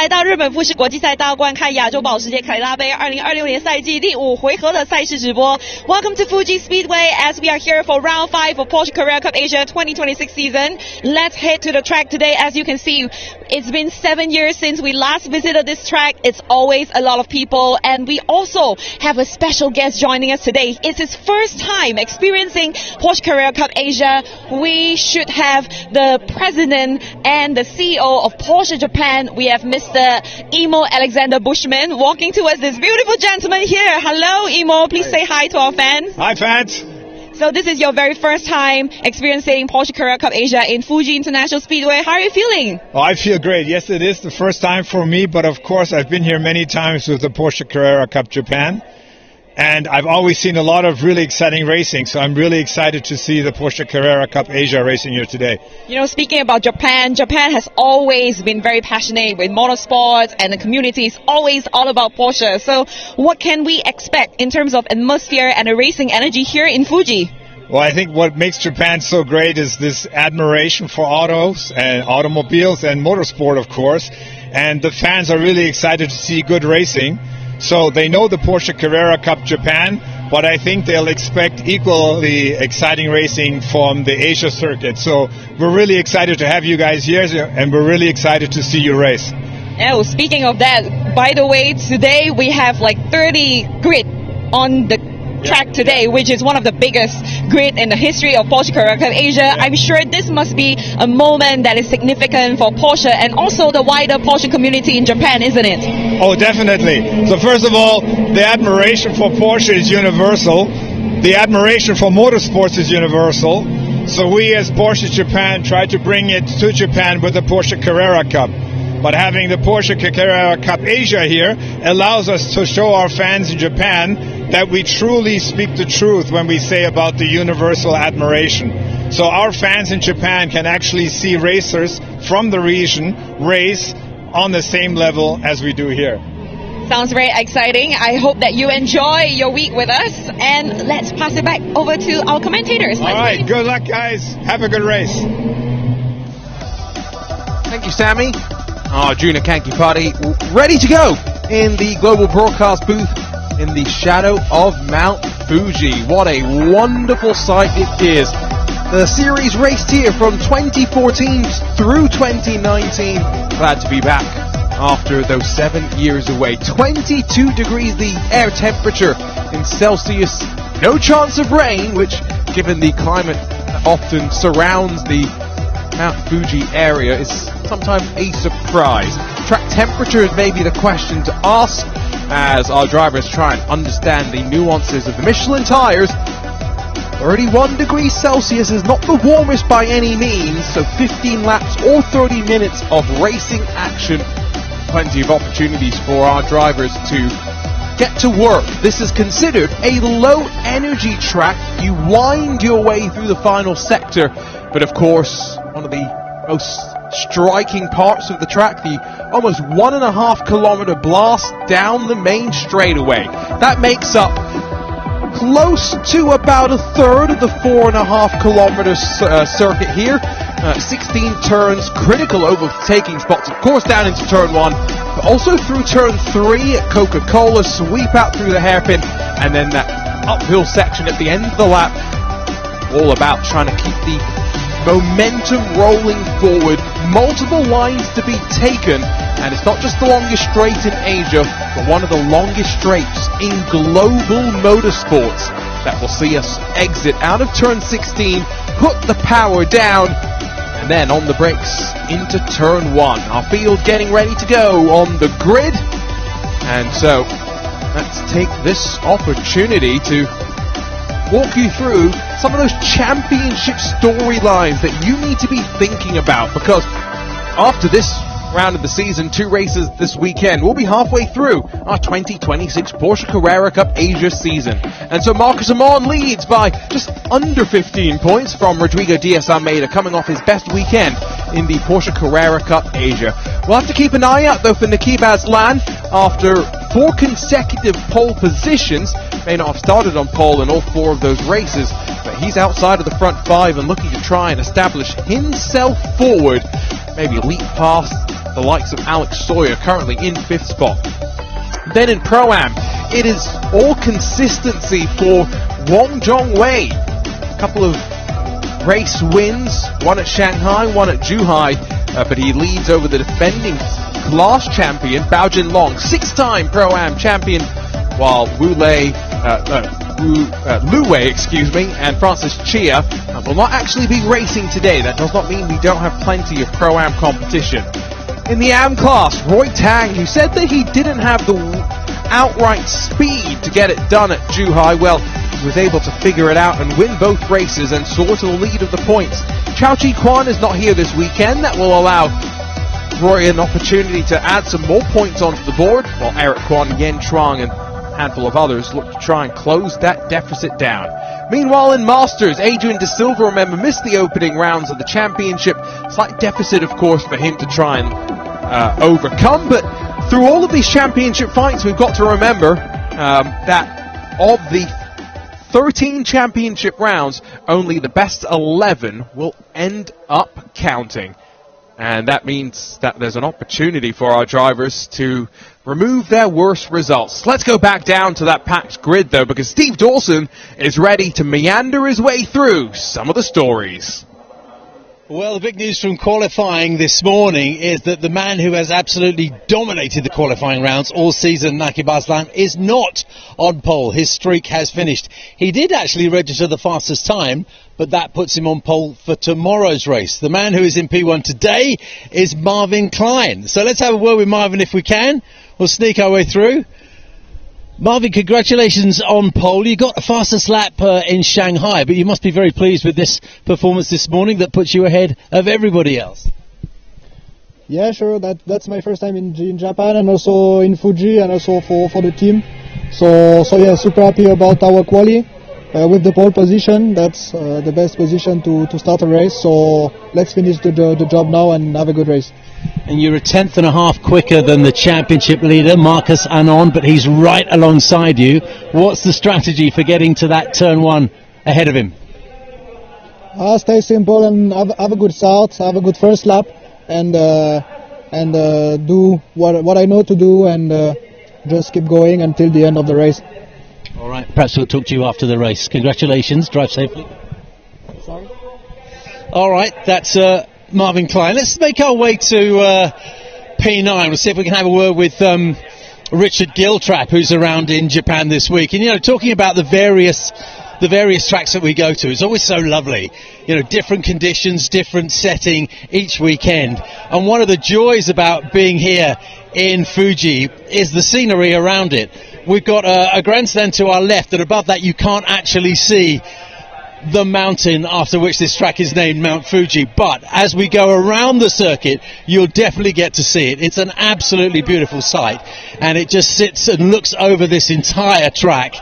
来到日本富士国际赛道观看亚洲保时捷凯迪拉杯2026年赛季第5回合的赛事直播。Welcome to Fuji Speedway as we are here for round 5 of Porsche Carrera Cup Asia 2026 season. Let's head to the track today. As you can see, it's been 7 years since we last visited this track. It's always a lot of people, and we also have a special guest joining us today. It's his first time experiencing Porsche Carrera Cup Asia. We should have the president and the CEO of Porsche Japan. We have Mr. Imo Alexander Bushman walking towards this beautiful gentleman here. Hello, Imo. Please say hi to our fans. Hi, fans. So this is your very first time experiencing Porsche Carrera Cup Asia in Fuji International Speedway. How are you feeling? Oh, I feel great. Yes, it is the first time for me, but of course I've been here many times with the Porsche Carrera Cup Japan. And I've always seen a lot of really exciting racing, so I'm really excited to see the Porsche Carrera Cup Asia racing here today. You know, speaking about Japan has always been very passionate with motorsports, and the community is always all about Porsche. So what can we expect in terms of atmosphere and the racing energy here in Fuji? Well, I think what makes Japan so great is this admiration for autos and automobiles and motorsport, of course. And the fans are really excited to see good racing. So they know the Porsche Carrera Cup Japan, but I think they'll expect equally exciting racing from the Asia circuit. So we're really excited to have you guys here, and we're really excited to see you race. Oh, speaking of that, by the way, today we have like 30 grid on the track today, which is one of the biggest grid in the history of Porsche Carrera Cup Asia. I'm sure this must be a moment that is significant for Porsche and also the wider Porsche community in Japan, isn't it? Oh, definitely. So first of all, the admiration for Porsche is universal. The admiration for motorsports is universal. So we as Porsche Japan try to bring it to Japan with the Porsche Carrera Cup. But having the Porsche Carrera Cup Asia here allows us to show our fans in Japan that we truly speak the truth when we say about the universal admiration. So our fans in Japan can actually see racers from the region race on the same level as we do here. Sounds very exciting. I hope that you enjoy your week with us. And let's pass it back over to our commentators. All right, good luck, guys. Have a good race. Thank you, Sammy. Arjuna Kankipati ready to go in the global broadcast booth in the shadow of Mount Fuji. What a wonderful sight it is. The series raced here from 2014 through 2019. Glad to be back after those 7 years away. 22 degrees the air temperature in Celsius. No chance of rain, which given the climate that often surrounds the Mount Fuji area is sometimes a surprise. Track temperature is maybe the question to ask as our drivers try and understand the nuances of the Michelin tyres. 31 degrees Celsius is not the warmest by any means, so 15 laps or 30 minutes of racing action. Plenty of opportunities for our drivers to get to work. This is considered a low energy track. You wind your way through the final sector, but of course one of the most striking parts of the track, the almost 1.5 kilometer blast down the main straightaway. That makes up close to about a third of the 4.5 kilometer circuit here. 16 turns, critical overtaking spots, of course, down into turn 1, but also through turn 3 at Coca-Cola, sweep out through the hairpin, and then that uphill section at the end of the lap. All about trying to keep the momentum rolling forward, multiple lines to be taken, and it's not just the longest straight in Asia, but one of the longest straights in global motorsports that will see us exit out of turn 16, put the power down, and then on the brakes into turn 1. Our field getting ready to go on the grid, and so let's take this opportunity to walk you through some of those championship storylines that you need to be thinking about, because after this round of the season, 2 races this weekend, we'll be halfway through our 2026 Porsche Carrera Cup Asia season. And so Marcus Amon leads by just under 15 points from Rodrigo Diaz-Almeida, coming off his best weekend in the Porsche Carrera Cup Asia. We'll have to keep an eye out though for Niki Aslan after 4 consecutive pole positions. May not have started on pole in all 4 of those races, but he's outside of the front 5 and looking to try and establish himself forward, maybe leap past the likes of Alex Sawyer, currently in 5th spot. Then in Pro-Am, it is all consistency for Wang Zhongwei. A couple of race wins, one at Shanghai, one at Zhuhai, but he leads over the defending class champion, Bao Jinlong, 6-time Pro-Am champion, while Lu Wei, and Francis Chia will not actually be racing today. That does not mean we don't have plenty of Pro-Am competition. In the Am class, Roy Tang, who said that he didn't have the outright speed to get it done at Zhuhai, well, he was able to figure it out and win both races and soar to the lead of the points. Chao Chi Kwan is not here this weekend. That will allow Roy an opportunity to add some more points onto the board, while Eric Kwan, Yen Truong, and a handful of others look to try and close that deficit down. Meanwhile, in Masters, Adrian De Silva, remember, missed the opening rounds of the championship. Slight deficit, of course, for him to try and overcome, but through all of these championship fights, we've got to remember that of the 13 championship rounds, only the best 11 will end up counting. And that means that there's an opportunity for our drivers to remove their worst results. Let's go back down to that packed grid, though, because Steve Dawson is ready to meander his way through some of the stories. Well, the big news from qualifying this morning is that the man who has absolutely dominated the qualifying rounds all season, Nakib Aslan, is not on pole. His streak has finished. He did actually register the fastest time, but that puts him on pole for tomorrow's race. The man who is in P1 today is Marvin Klein. So let's have a word with Marvin if we can. We'll sneak our way through. Marvin, congratulations on pole. You got the fastest lap in Shanghai, but you must be very pleased with this performance this morning that puts you ahead of everybody else. Yeah, sure. That's my first time in Japan, and also in Fuji, and also for the team. So yeah, super happy about our quali. With the pole position, that's the best position to start a race. So let's finish the job now and have a good race. And you're a tenth and a half quicker than the championship leader, Marcus Anon, but he's right alongside you. What's the strategy for getting to that turn one ahead of him? Stay simple and have a good start, have a good first lap, and do what I know to do, and just keep going until the end of the race. All right, perhaps we'll talk to you after the race. Congratulations, drive safely. Sorry? All right, that's Marvin Klein. Let's make our way to P9. We'll see if we can have a word with Richard Giltrap, who's around in Japan this week. And, you know, talking about the various tracks that we go to, it's always so lovely. You know, different conditions, different setting each weekend. And one of the joys about being here in Fuji is the scenery around it. We've got a grandstand to our left, and above that you can't actually see the mountain after which this track is named, Mount Fuji. But as we go around the circuit, you'll definitely get to see it. It's an absolutely beautiful sight, and it just sits and looks over this entire track.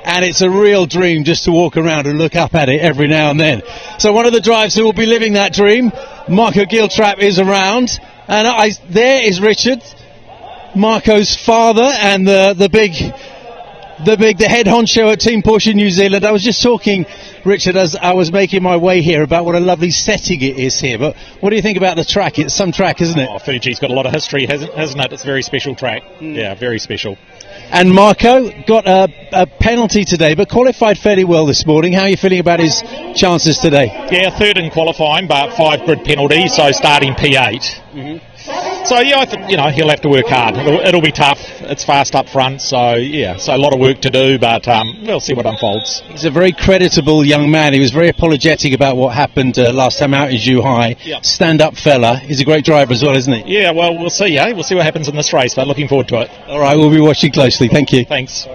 And it's a real dream just to walk around and look up at it every now and then. So one of the drivers who will be living that dream, Marco Giltrap, is around. And there is Richard, Marco's father, and the head honcho at Team Porsche New Zealand. I was just talking, Richard, as I was making my way here, about what a lovely setting it is here. But what do you think about the track? It's some track, isn't it? Oh, Fuji's got a lot of history, hasn't it? It's a very special track. Yeah, very special. And Marco got a penalty today, but qualified fairly well this morning. How are you feeling about his chances today? Yeah, third in qualifying, but 5 grid penalty, so starting P8. Mm-hmm. So, yeah, I think, you know, he'll have to work hard. It'll be tough. It's fast up front, so, yeah, so a lot of work to do, but we'll see what unfolds. He's a very creditable young man. He was very apologetic about what happened last time out in Zhuhai. Yep. Stand-up fella. He's a great driver as well, isn't he? Yeah, well, we'll see, We'll see what happens in this race, but looking forward to it. All right, we'll be watching closely. Thank you. Thanks.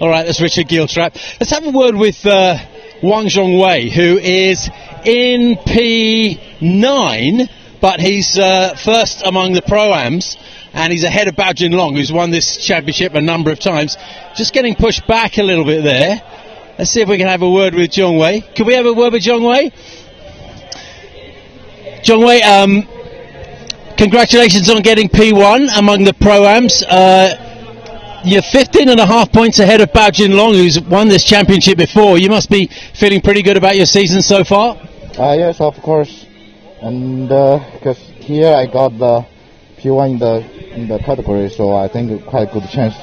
All right, that's Richard Giltrap. Let's have a word with Wang Zhongwei, who is in P9, but he's first among the Pro-Ams, and he's ahead of Bao Jinlong, who's won this championship a number of times. Just getting pushed back a little bit there. Let's see if we can have a word with Zhongwei. Can we have a word with Zhongwei? Zhongwei, congratulations on getting P1 among the Pro-Ams. You're 15.5 points ahead of Bao Jinlong, who's won this championship before. You must be feeling pretty good about your season so far? Yes, of course. And because here I got the P1 in the category, so I think quite a good chance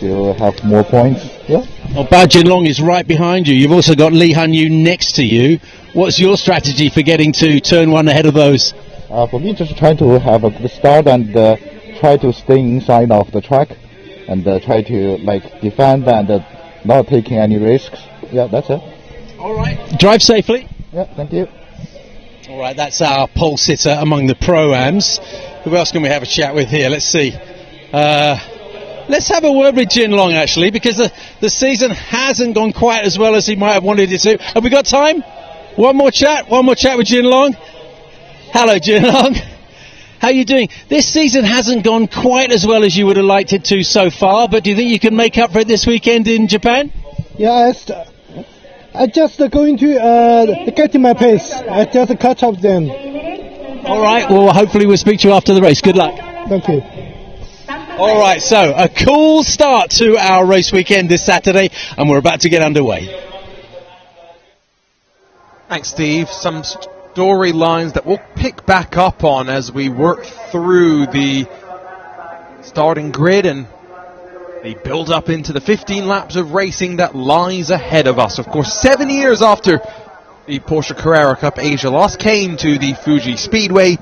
to have more points. Yeah. Well, Bao Jinlong is right behind you. You've also got Lee Han Yu next to you. What's your strategy for getting to turn one ahead of those? For me, just trying to have a good start and try to stay inside of the track and try to defend and not taking any risks. Yeah, that's it. All right. Drive safely. Yeah, thank you. All right, that's our pole sitter among the Pro-Ams. Who else can we have a chat with here? Let's see. Let's have a word with Jinlong, actually, because the season hasn't gone quite as well as he might have wanted it to. Have we got time? One more chat with Jinlong. Hello, Jinlong. How are you doing? This season hasn't gone quite as well as you would have liked it to so far, but do you think you can make up for it this weekend in Japan? Yeah, I just going to get my pace. I just catch up them. All right, well, hopefully we'll speak to you after the race. Good luck. Thank you. All right, so a cool start to our race weekend this Saturday, and we're about to get underway. Thanks, Steve. Some storylines that we'll pick back up on as we work through the starting grid and the build up into the 15 laps of racing that lies ahead of us. Of course, 7 years after the Porsche Carrera Cup Asia last came to the Fuji Speedway,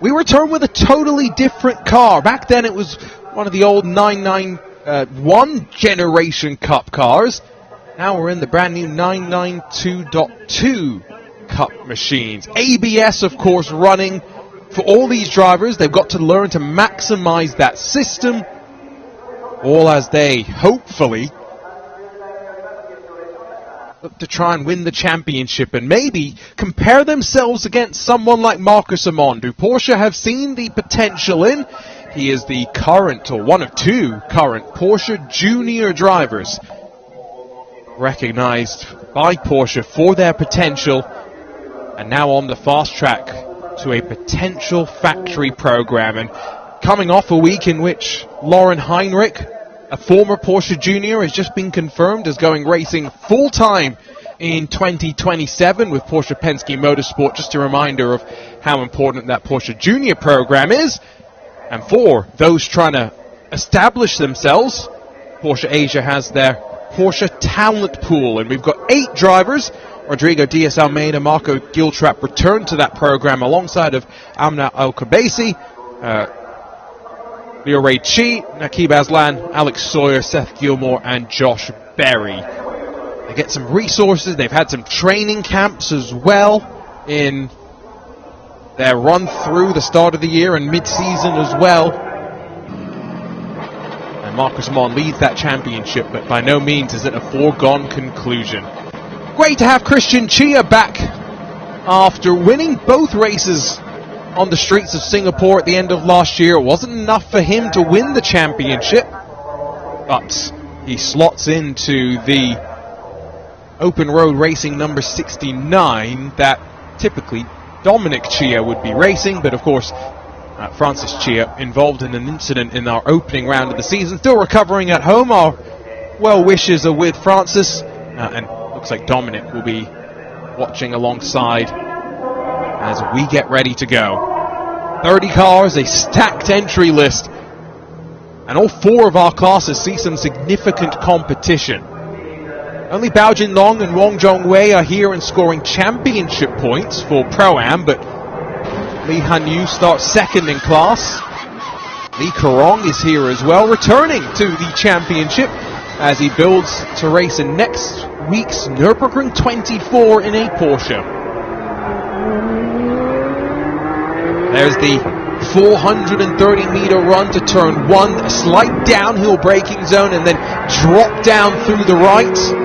we return with a totally different car. Back then it was one of the old 991 generation Cup cars. Now we're in the brand new 992.2 Cup machines. ABS, of course, running for all these drivers. They've got to learn to maximize that system, all as they hopefully look to try and win the championship and maybe compare themselves against someone like Marcus Amond, who Porsche have seen the potential in. He is the current, or one of two current, Porsche junior drivers recognized by Porsche for their potential, and now on the fast track to a potential factory program. And coming off a week in which Lauren Heinrich, a former Porsche junior, has just been confirmed as going racing full-time in 2027 with Porsche Penske Motorsport. Just a reminder of how important that Porsche junior program is. And for those trying to establish themselves, Porsche Asia has their Porsche talent pool, and we've got 8 drivers. Rodrigo Diaz-Almeida, Marco Giltrap returned to that program alongside of Amna Al-Kabasi, Leo Ray Chi, Nakib Aslan, Alex Sawyer, Seth Gilmore, and Josh Berry. They get some resources. They've had some training camps as well in their run through the start of the year and mid-season as well. And Marcus Amond leads that championship, but by no means is it a foregone conclusion. Great to have Christian Chia back after winning both races on the streets of Singapore at the end of last year. It wasn't enough for him to win the championship, but he slots into the open road racing number 69 that typically Dominic Chia would be racing, but of course Francis Chia involved in an incident in our opening round of the season, still recovering at home. Our well wishes are with Francis, and looks like Dominic will be watching alongside as we get ready to go. 30 cars, a stacked entry list, and all 4 of our classes see some significant competition. Only Bao Jinlong and Wong Zhongwei are here and scoring championship points for Pro-Am, but Lee Han Yu starts second in class. Lee Karong is here as well, returning to the championship as he builds to race in next week's Nürburgring 24 in a Porsche. There's the 430-meter run to turn 1, a slight downhill braking zone, and then drop down through the right.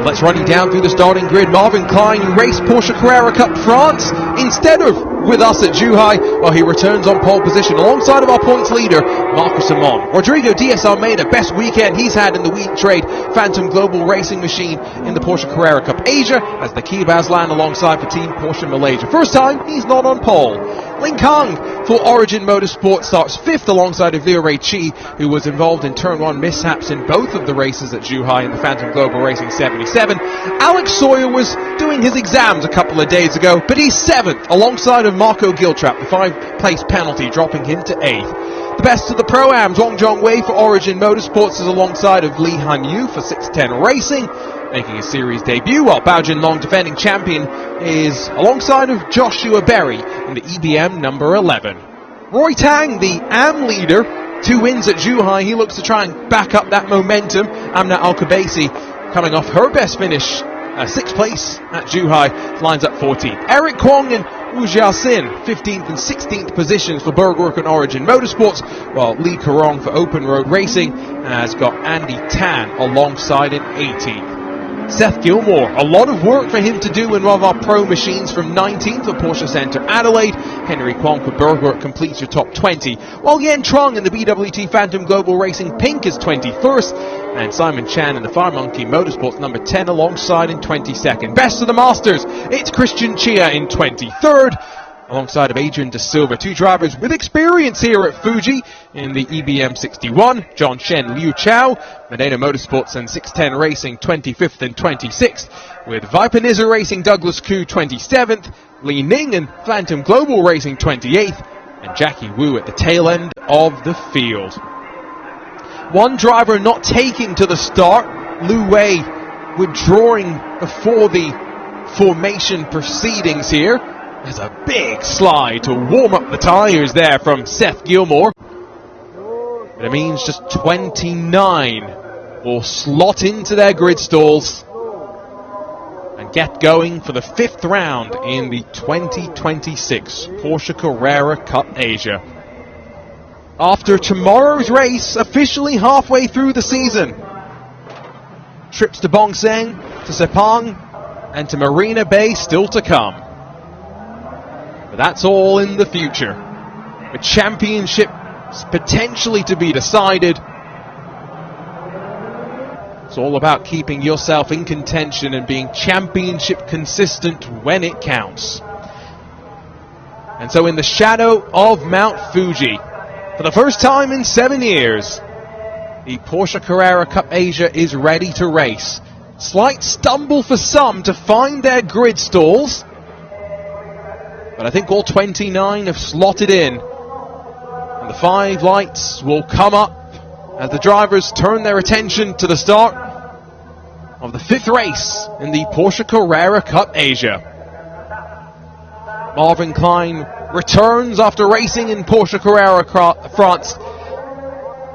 Let's run you down through the starting grid. Marvin Klein, who raced Porsche Carrera Cup France instead of with us at Zhuhai, while he returns on pole position alongside of our points leader, Marcus Amond. Rodrigo Diaz-Almeida, best weekend he's had in the wheat trade Phantom Global Racing Machine in the Porsche Carrera Cup Asia, as Nakib Aslan alongside for Team Porsche Malaysia. First time he's not on pole. Ling Kang for Origin Motorsport starts 5th alongside of Liu Rui-Chi, who was involved in Turn 1 mishaps in both of the races at Zhuhai in the Phantom Global Racing 77. Alex Sawyer was doing his exams a couple of days ago, but he's 7th alongside of Marco Giltrap, the 5-place penalty dropping him to 8th. The best of the Pro-Ams, Wang Zhongwei for Origin Motorsports is alongside of Li Hanyu for 610 Racing, making his series debut, while Bao Jinlong, defending champion, is alongside of Joshua Berry in the EBM number 11. Roy Tang, the AM leader, 2 wins at Zhuhai. He looks to try and back up that momentum. Amna Al-Kabasi, coming off her best finish, 6th place at Zhuhai, lines up 14th. Eric Kwong and Wu Jiaxin, 15th and 16th positions for Bergwerk and Origin Motorsports, while Li Kerong for Open Road Racing has got Andy Tan alongside in 18th. Seth Gilmore, a lot of work for him to do in one of our pro machines from 19th for Porsche Centre Adelaide. Henry Kwong for Bergwerk completes your top 20, while Yen Trong in the BWT Phantom Global Racing Pink is 21st, and Simon Chan in the Fire Monkey Motorsports number 10 alongside in 22nd. Best of the Masters, it's Christian Chia in 23rd, alongside of Adrian De Silva. 2 drivers with experience here at Fuji in the EBM 61. John Shen, Liu Chao, Medina Motorsports and 610 Racing 25th and 26th, with Viper Nizza Racing Douglas Koo 27th, Li Ning and Phantom Global Racing 28th, and Jackie Wu at the tail end of the field. One driver not taking to the start, Lu Wei withdrawing before the formation proceedings here. There's a big slide to warm up the tyres there from Seth Gilmore. But it means just 29 will slot into their grid stalls and get going for the 5th round in the 2026 Porsche Carrera Cup Asia. After tomorrow's race, officially halfway through the season, trips to Bongseng, to Sepang, and to Marina Bay still to come. But that's all in the future, with championships potentially to be decided. It's all about keeping yourself in contention and being championship consistent when it counts. And so in the shadow of Mount Fuji, for the first time in 7 years, the Porsche Carrera Cup Asia is ready to race. Slight stumble for some to find their grid stalls, but I think all 29 have slotted in, and the 5 lights will come up as the drivers turn their attention to the start of the 5th race in the Porsche Carrera Cup Asia. Marvin Klein returns after racing in Porsche Carrera France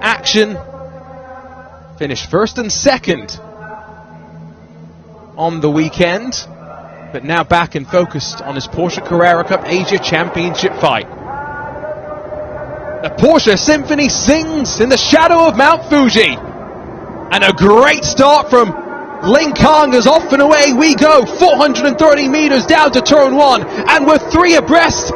action. Finished 1st and 2nd on the weekend, but now back and focused on his Porsche Carrera Cup Asia Championship fight. The Porsche Symphony sings in the shadow of Mount Fuji, and a great start from Ling Kang is off and away we go. 430 meters down to turn 1, and we're 3 abreast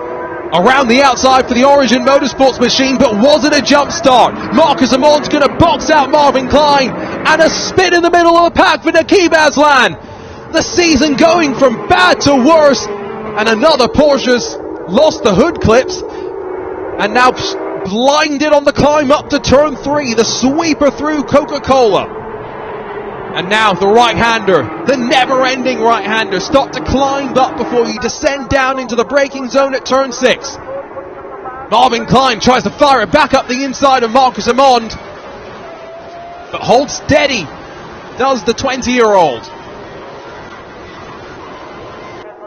around the outside for the Origin Motorsports machine, but was it a jump start? Marcus Amon's going to box out Marvin Klein, and a spin in the middle of the pack for Naqib Aslan. The season going from bad to worse, and another Porsche's lost the hood clips, and now blinded on the climb up to turn 3, the sweeper through Coca-Cola. And now the right-hander, the never-ending right-hander, start to climb up before you descend down into the braking zone at turn 6. Marvin Klein tries to fire it back up the inside of Marcus Amond, but holds steady, does the 20-year-old.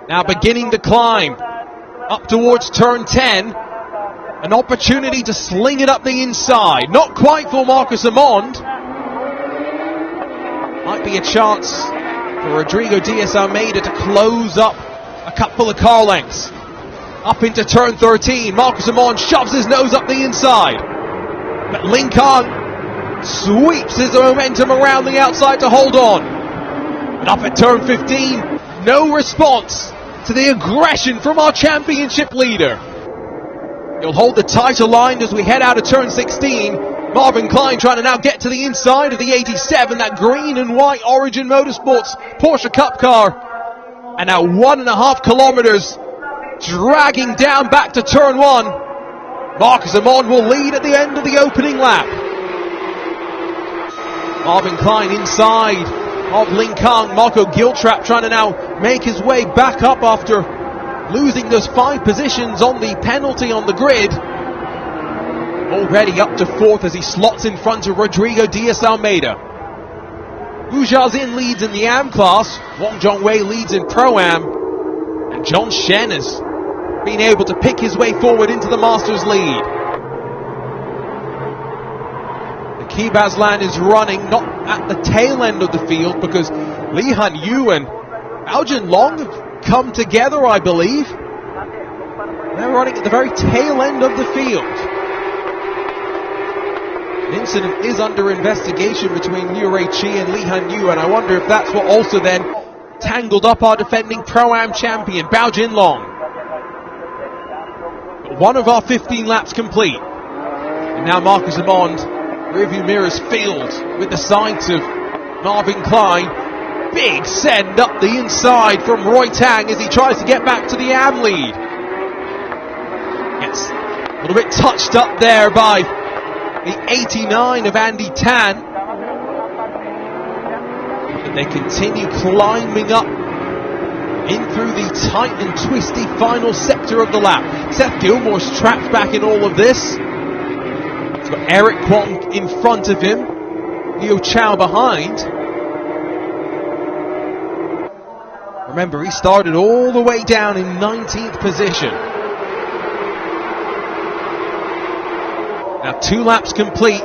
Now beginning to climb up towards turn 10, an opportunity to sling it up the inside. Not quite for Marcus Amond. Might be a chance for Rodrigo Diaz Almeida to close up a couple of car lengths. Up into turn 13, Marcus Amond shoves his nose up the inside, but Ling Kang sweeps his momentum around the outside to hold on. And up at turn 15, no response to the aggression from our championship leader. He'll hold the title line as we head out of turn 16. Marvin Klein trying to now get to the inside of the 87, that green and white Origin Motorsports Porsche Cup car. And now 1.5 kilometers dragging down back to turn 1. Marcus Amond will lead at the end of the opening lap. Marvin Klein inside of Ling Kang. Marco Giltrap trying to now make his way back up after losing those 5 positions on the penalty on the grid. Already up to 4th as he slots in front of Rodrigo Diaz Almeida. Wu Jiazin leads in the AM class. Wang Zhongwei leads in Pro-Am. And John Shen has been able to pick his way forward into the Masters lead. The Ki Baslan is running not at the tail end of the field because Li Han Yu and Bao Long have come together, I believe. They're running at the very tail end of the field. An incident is under investigation between Liu Ruiqi and Li Han Yu, and I wonder if that's what also then tangled up our defending Pro-Am champion, Bao Jinlong. But one of our 15 laps complete. And now Marcus Amond, rearview mirrors filled with the sight of Marvin Klein. Big send up the inside from Roy Tang as he tries to get back to the AM lead. Gets a little bit touched up there by the 89 of Andy Tan. And they continue climbing up in through the tight and twisty final sector of the lap. Seth Gilmore's trapped back in all of this. He's got Eric Kwong in front of him, Liu Chao behind. Remember, he started all the way down in 19th position. Now 2 laps complete,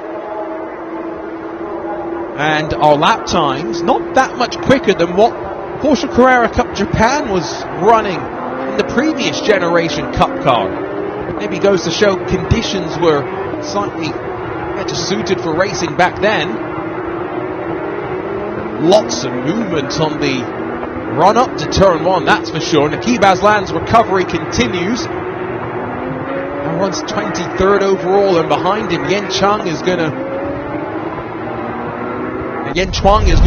and our lap times not that much quicker than what Porsche Carrera Cup Japan was running in the previous generation Cup car. Maybe goes to show conditions were slightly better suited for racing back then. Lots of movement on the run up to turn 1, that's for sure. Niki Baslan's recovery continues. Now runs 23rd overall, and behind him Yen Chuang is going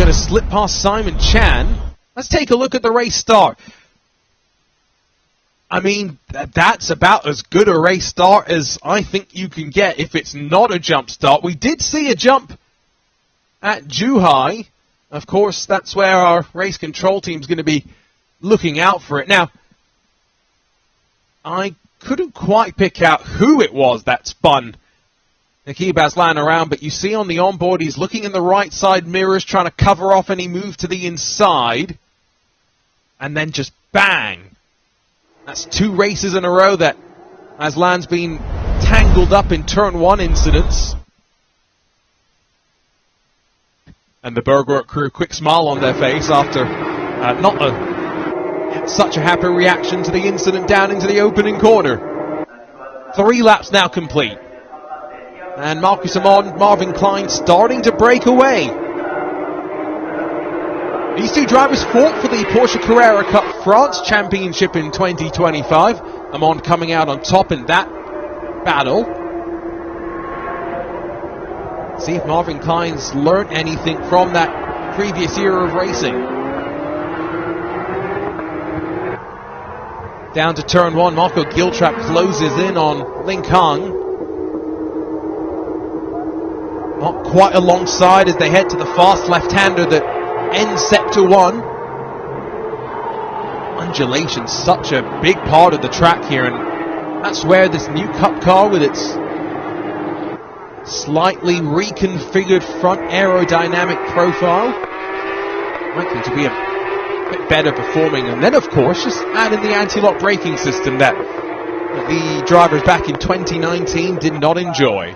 to slip past Simon Chan. Let's take a look at the race start. I mean, that's about as good a race start as I think you can get if it's not a jump start. We did see a jump at Zhuhai. Of course, that's where our race control team is going to be looking out for it. Now, I couldn't quite pick out who it was that spun Niki Baslan around, but you see on the onboard he's looking in the right side mirrors, trying to cover off any move to the inside, and then just bang. That's 2 races in a row that Aslan's been tangled up in turn 1 incidents. And the Bergwerk crew, quick smile on their face after such a happy reaction to the incident down into the opening corner. 3 laps now complete. And Marcus Amond, Marvin Klein starting to break away. These 2 drivers fought for the Porsche Carrera Cup France Championship in 2025. Amond coming out on top in that battle. See if Marvin Klein's learned anything from that previous era of racing. Down to turn 1, Marco Giltrap closes in on Ling Kang. Not quite alongside as they head to the fast left-hander that ends sector 1. Undulation, such a big part of the track here, and that's where this new Cup car with its slightly reconfigured front aerodynamic profile likely to be a bit better performing. And then of course just add in the anti-lock braking system that the drivers back in 2019 did not enjoy.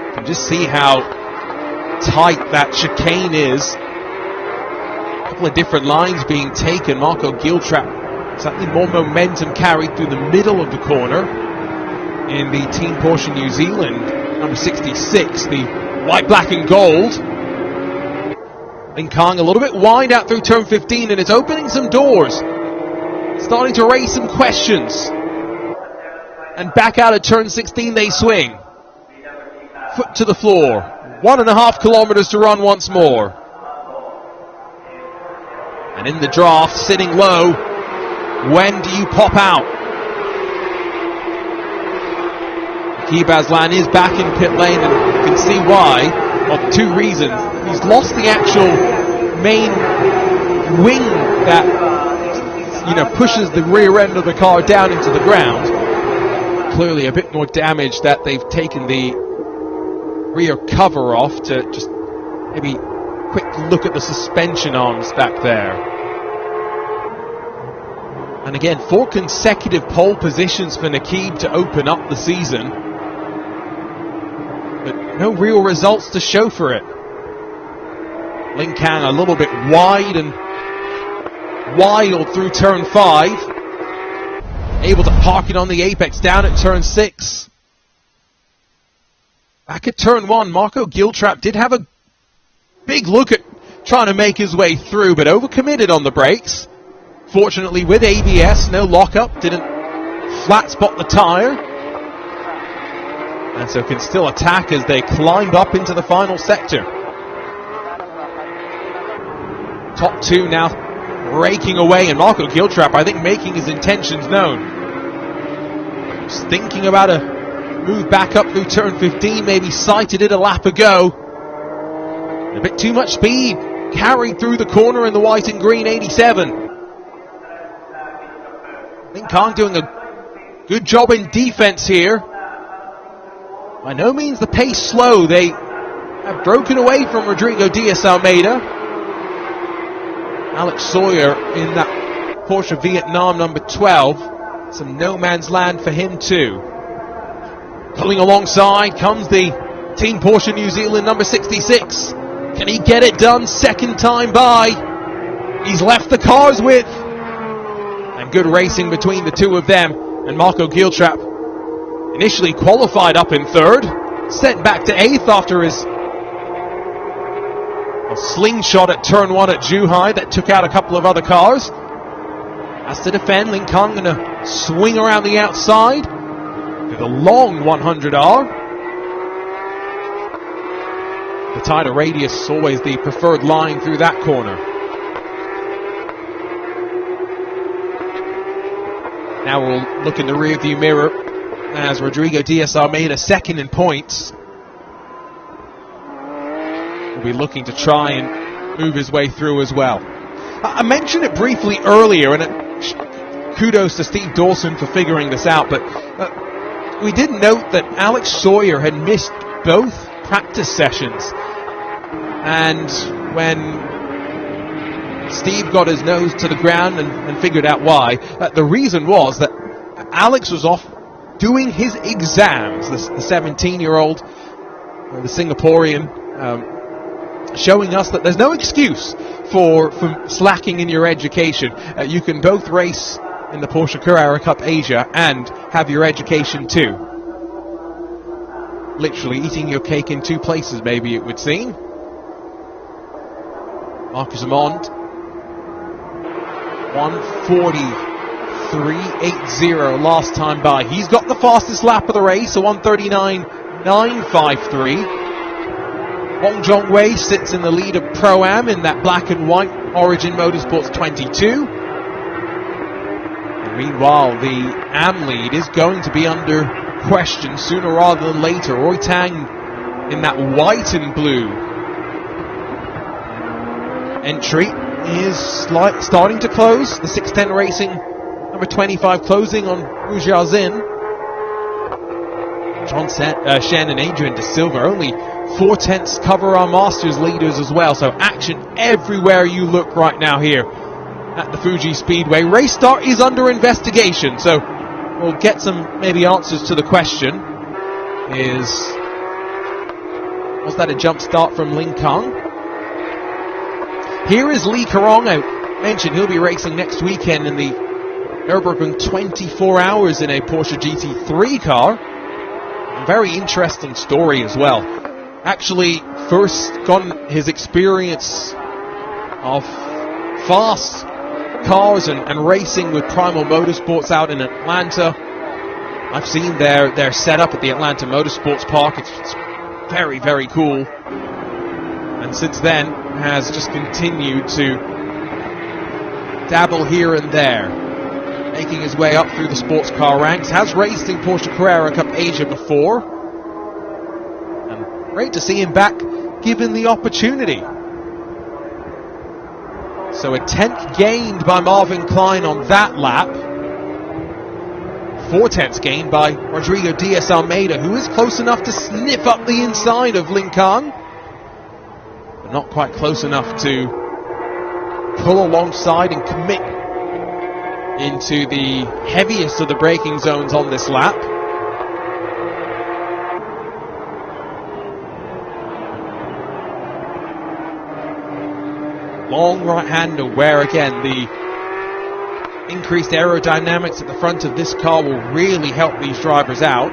You can just see how tight that chicane is. Couple of different lines being taken. Marco Giltrap, slightly more momentum carried through the middle of the corner in the Team Porsche New Zealand number 66, the white, black and gold. Ling Kang a little bit wide out through turn 15, and it's opening some doors, starting to raise some questions. And back out of turn 16 they swing. Foot to the floor. 1.5 kilometers to run once more. And in the draft, sitting low, when do you pop out? Keeb Aslan is back in pit lane, and you can see why. Well, 2 reasons. He's lost the actual main wing that, pushes the rear end of the car down into the ground. Clearly a bit more damage that they've taken the rear cover off to just maybe quick look at the suspension arms back there. And again, 4 consecutive pole positions for Nakeeb to open up the season. But no real results to show for it. Linkan a little bit wide and wild through turn 5. Able to park it on the apex down at turn 6. Back at turn 1, Marco Giltrap did have a big look at trying to make his way through, but overcommitted on the brakes. Fortunately, with ABS, no lockup, didn't flat spot the tire. And so can still attack as they climb up into the final sector. Top 2 now raking away, and Marco Giltrap, I think, making his intentions known. Just thinking about a move back up through turn 15, maybe sighted it a lap ago. A bit too much speed, carried through the corner in the white and green 87. Linkan doing a good job in defense here. By no means the pace slow. They have broken away from Rodrigo Diaz-Almeida. Alex Sawyer in that Porsche Vietnam number 12. Some no man's land for him too. Pulling alongside comes the Team Porsche New Zealand number 66. Can he get it done second time by? He's left the cars with. And good racing between the two of them. And Marco Giltrap initially qualified up in 3rd. Sent back to 8th after his slingshot at turn 1 at Zhuhai that took out a couple of other cars. Has to defend. Linkan going to swing around the outside with a long 100R. The tighter radius always the preferred line through that corner. Now we'll look in the rearview mirror as Rodrigo Diaz-Almeida second in points. Will be looking to try and move his way through as well. I mentioned it briefly earlier, and kudos to Steve Dawson for figuring this out, but we did note that Alex Sawyer had missed both practice sessions. And when Steve got his nose to the ground and figured out why, the reason was that Alex was off doing his exams, the 17-year-old, the Singaporean, showing us that there's no excuse for slacking in your education. You can both race in the Porsche Carrera Cup Asia and have your education too. Literally eating your cake in 2 places, maybe it would seem. Marcus Amond, 1:43.80 last time by. He's got the fastest lap of the race, a 1:39.953. Wong Jong-wei sits in the lead of Pro-Am in that black and white Origin Motorsports 22. And meanwhile, the Am lead is going to be under question sooner rather than later. Roy Tang in that white and blue entry is starting to close. The 610 Racing number 25 closing on Wu Jiazin. John Shen and Adrian De Silva only 4/10 cover our Masters leaders as well. So action everywhere you look right now here at the Fuji Speedway. Race start is under investigation, so we'll get some maybe answers to the question. Was that a jump start from Linkan? Here is Lee Karong. I mentioned he'll be racing next weekend in the Nürburgring 24 hours in a Porsche GT3 car. A very interesting story as well. Actually, first got his experience of fast cars and racing with Primal Motorsports out in Atlanta. I've seen their setup at the Atlanta Motorsports Park. It's Very, very cool. And since then, has just continued to dabble here and there, making his way up through the sports car ranks. Has raced in Porsche Carrera Cup Asia before. And great to see him back, given the opportunity. So a 10th gained by Marvin Klein on that lap. 4 tenths gained by Rodrigo Diaz Almeida, who is close enough to sniff up the inside of Lincoln, but not quite close enough to pull alongside and commit into the heaviest of the braking zones on this lap. Long right-hander, where again the increased aerodynamics at the front of this car will really help these drivers out.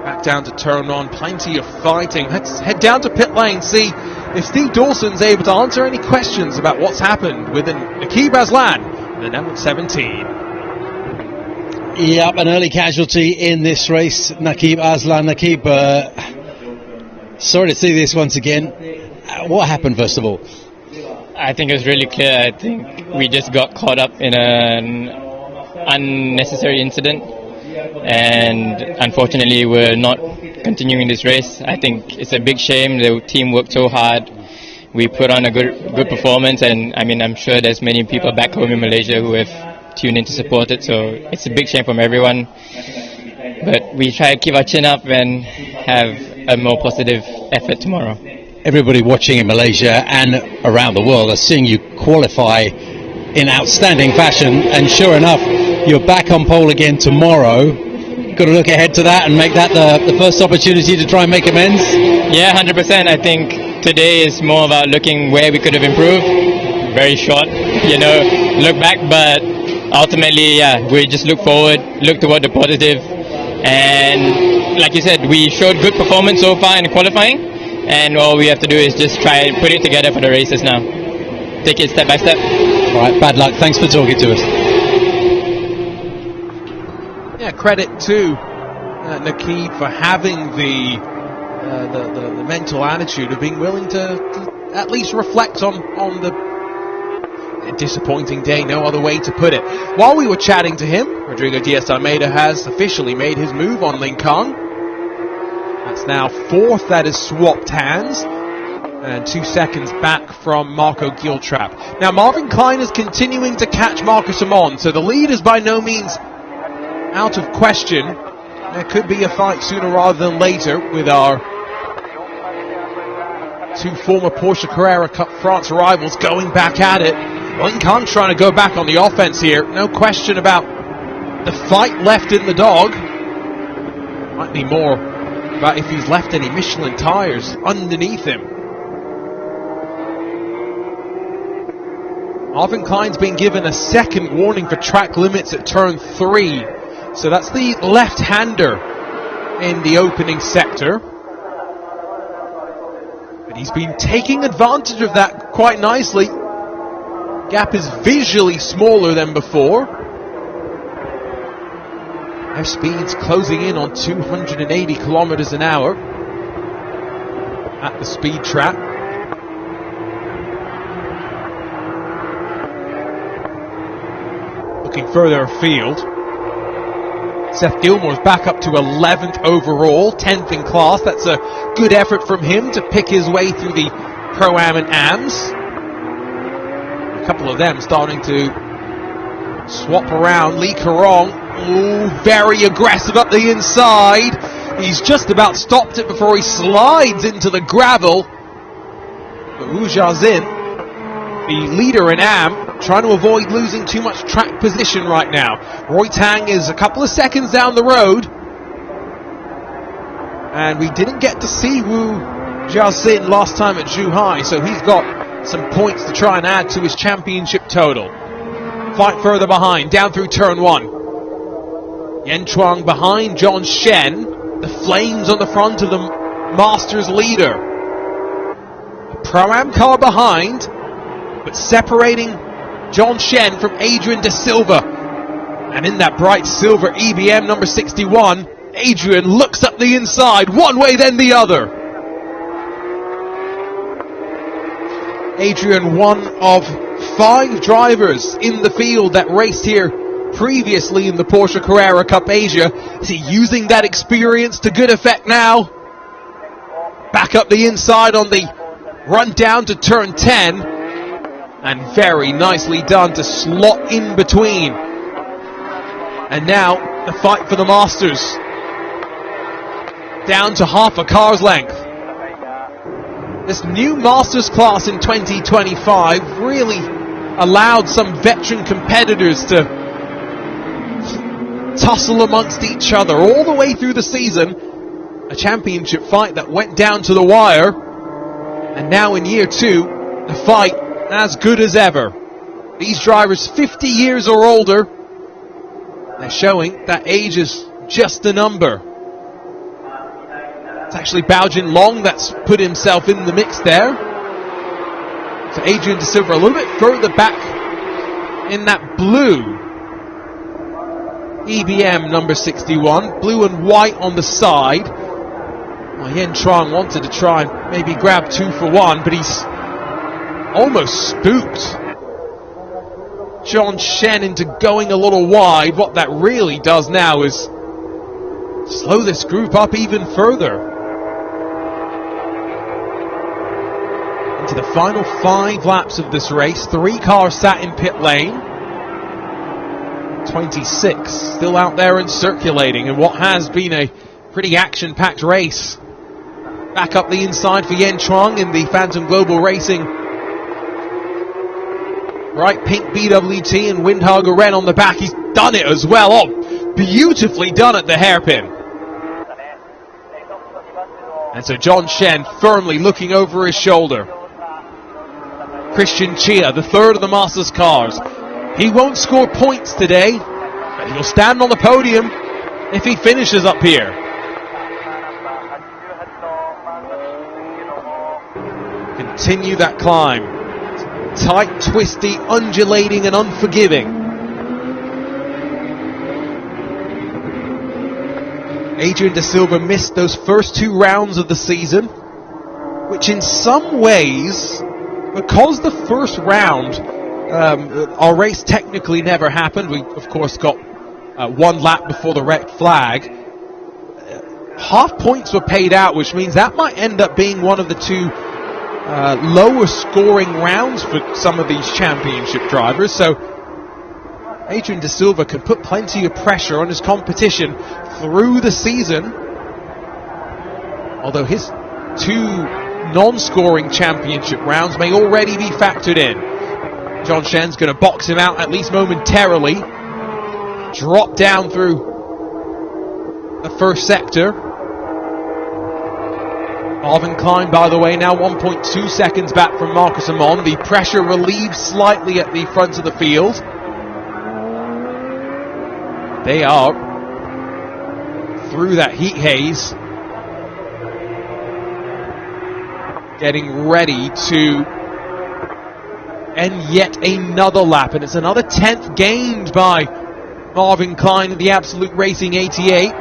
Back down to turn on, plenty of fighting. Let's head down to pit lane, see if Steve Dawson's able to answer any questions about what's happened with Nakib Aslan, the number 17. Yep, an early casualty in this race, Nakib Aslan. Nakib, sorry to see this once again. What happened, first of all? I think it was really clear. I think we just got caught up in an unnecessary incident, and unfortunately we're not continuing this race. I think it's a big shame. The team worked so hard. We put on a good performance, and I mean, I'm sure there's many people back home in Malaysia who have tuned in to support it, so it's a big shame from everyone. But we try to keep our chin up and have a more positive effort tomorrow. Everybody watching in Malaysia and around the world are seeing you qualify in outstanding fashion, and sure enough, you're back on pole again tomorrow. Got to look ahead to that and make that the first opportunity to try and make amends? Yeah, 100%. I think today is more about looking where we could have improved. Very short, look back, but ultimately, yeah, we just look forward, look toward the positive, and like you said, we showed good performance so far in qualifying. And all we have to do is just try and put it together for the races now. Take it step by step. All right, bad luck. Thanks for talking to us. Yeah, credit to Nakib for having the mental attitude of being willing to at least reflect on the disappointing day, no other way to put it. While we were chatting to him, Rodrigo Diaz Almeida has officially made his move on Lincoln. That's now 4th, that is swapped hands, and 2 seconds back from Marco Giltrap. Now Marvin Klein is continuing to catch Marcus Amon, so the lead is by no means out of question. There could be a fight sooner rather than later with our 2 former Porsche Carrera Cup France rivals going back at it. Lincoln trying to go back on the offense here, no question about the fight left in the dog. Might be more about if he's left any Michelin tyres underneath him. Marvin Klein's been given a second warning for track limits at turn 3. So that's the left-hander in the opening sector. But he's been taking advantage of that quite nicely. Gap is visually smaller than before. Their speed's closing in on 280 kilometers an hour at the speed trap. Looking further afield, Seth Gilmore's back up to 11th overall, 10th in class. That's a good effort from him to pick his way through the Pro-Am and AMs. A couple of them starting to swap around. Lee Karong, very aggressive up the inside. He's just about stopped it before he slides into the gravel. But Wu Jiazin, the leader in AM, trying to avoid losing too much track position right now. Roy Tang is a couple of seconds down the road. And we didn't get to see Wu Jiazin last time at Zhuhai, so he's got some points to try and add to his championship total. Fight further behind, down through turn 1. Yen Chuang behind John Shen. The flames on the front of the Masters leader. A Pro-Am car behind, but separating John Shen from Adrian De Silva. And in that bright silver EBM number 61, Adrian looks up the inside, one way then the other. Adrian, one of 5 drivers in the field that raced here previously in the Porsche Carrera Cup Asia. Is he using that experience to good effect now? Back up the inside on the run down to turn 10. And very nicely done to slot in between. And now the fight for the Masters. Down to half a car's length. This new Masters class in 2025 really allowed some veteran competitors to tussle amongst each other all the way through the season. A championship fight that went down to the wire. And now in year 2, the fight as good as ever. These drivers 50 years or older. They're showing that age is just a number. It's actually Baojin Long that's put himself in the mix there. So Adrian De Silva a little bit further back in that blue EBM number 61. Blue and white on the side. Well, Yen Trang wanted to try and maybe grab 2 for 1, but he's almost spooked John Shen into going a little wide. What that really does now is slow this group up even further. Into the final 5 laps of this race. 3 cars sat in pit lane. 26 still out there and circulating in what has been a pretty action-packed race. Back up the inside for Yen Trang in the Phantom Global Racing bright pink BWT and Windhager Ren on the back. He's done it as well. Oh, beautifully done at the hairpin. And so John Shen firmly looking over his shoulder. Christian Chia, the third of the Masters cars. He won't score points today, but he'll stand on the podium if he finishes up here. Continue that climb. Tight, twisty, undulating and unforgiving. Adrian De Silva missed those first 2 rounds of the season, which in some ways, because the first round, our race technically never happened. We, of course, got 1 lap before the red flag. Half points were paid out, which means that might end up being one of the 2 lower scoring rounds for some of these championship drivers. So Adrian De Silva can put plenty of pressure on his competition through the season, although his 2 non-scoring championship rounds may already be factored in. John Shen's going to box him out at least momentarily. Drop down through the first sector. Marvin Klein, by the way, now 1.2 seconds back from Marcus Amon. The pressure relieves slightly at the front of the field. They are through that heat haze, getting ready to end yet another lap. And it's another 10th gained by Marvin Klein in the Absolute Racing 88.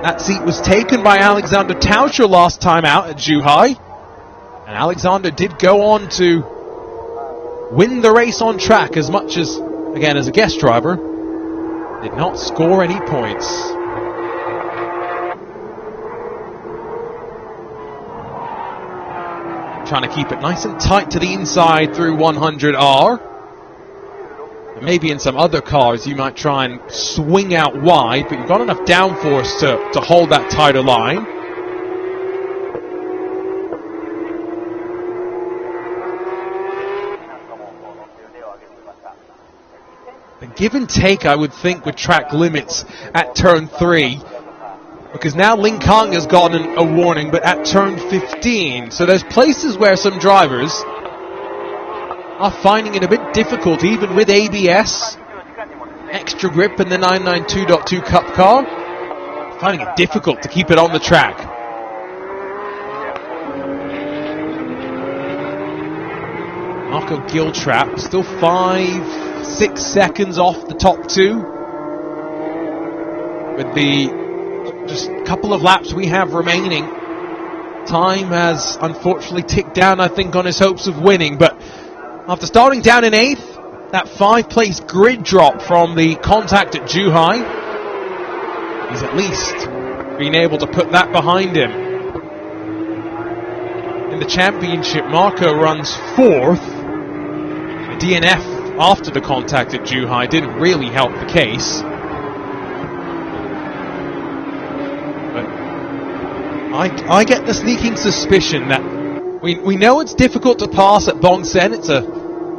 That seat was taken by Alexander Tauscher last time out at Zhuhai. And Alexander did go on to win the race on track as much as, again, as a guest driver, did not score any points. Trying to keep it nice and tight to the inside through 100R. Maybe in some other cars you might try and swing out wide, but you've got enough downforce to hold that tighter line. The give and take, I would think, with track limits at turn 3, because now Ling Kang has gotten a warning, but at turn 15. So there's places where some drivers are finding it a bit difficult, even with ABS, extra grip in the 992.2 Cup car, finding it difficult to keep it on the track. Marco Giltrap still 5-6 seconds off the top 2, with the just a couple of laps we have remaining. Time has unfortunately ticked down, I think, on his hopes of winning, but after starting down in 8th, that 5-place grid drop from the contact at Zhuhai, he's at least been able to put that behind him. In the championship, Marco runs 4th. A DNF after the contact at Zhuhai didn't really help the case. I get the sneaking suspicion that we know it's difficult to pass at Bongsen. It's a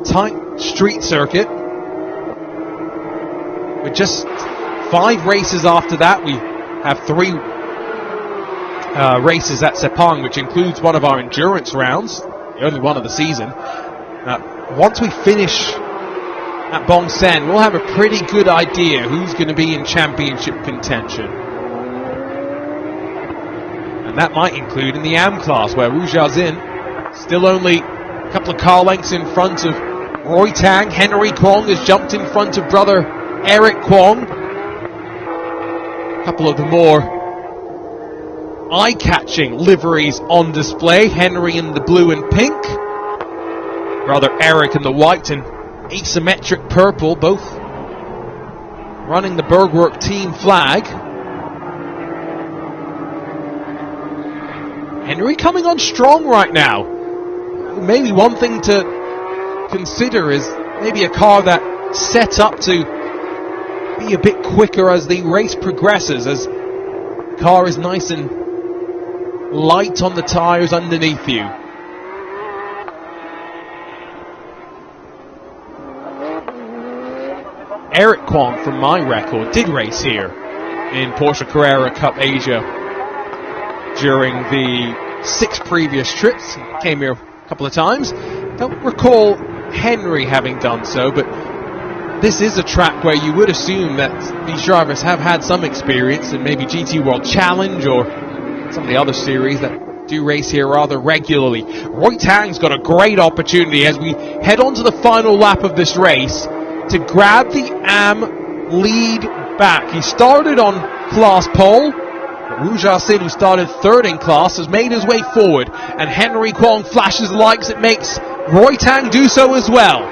tight street circuit. With just 5 races after that, we have 3 races at Sepang, which includes one of our endurance rounds, the only one of the season. Once we finish at Bongsen, we'll have a pretty good idea who's going to be in championship contention. That might include in the AM class, where Wu Xiaoxin still only a couple of car lengths in front of Roy Tang. Henry Kwong has jumped in front of brother Eric Kwong. A couple of the more eye-catching liveries on display. Henry in the blue and pink, brother Eric in the white and asymmetric purple, both running the Bergwerk team flag. Henry coming on strong right now. Maybe one thing to consider is maybe a car that's set up to be a bit quicker as the race progresses, as the car is nice and light on the tyres underneath you. Eric Kwong, from my record, did race here in Porsche Carrera Cup Asia during the 6 previous trips. He came here a couple of times. Don't recall Henry having done so, but this is a track where you would assume that these drivers have had some experience in maybe GT World Challenge or some of the other series that do race here rather regularly. Roy Tang's got a great opportunity as we head on to the final lap of this race to grab the AM lead back. He started on class pole. Wu Xiaoxin, who started 3rd in class, has made his way forward, and Henry Kwong flashes the lights. It makes Roy Tang do so as well.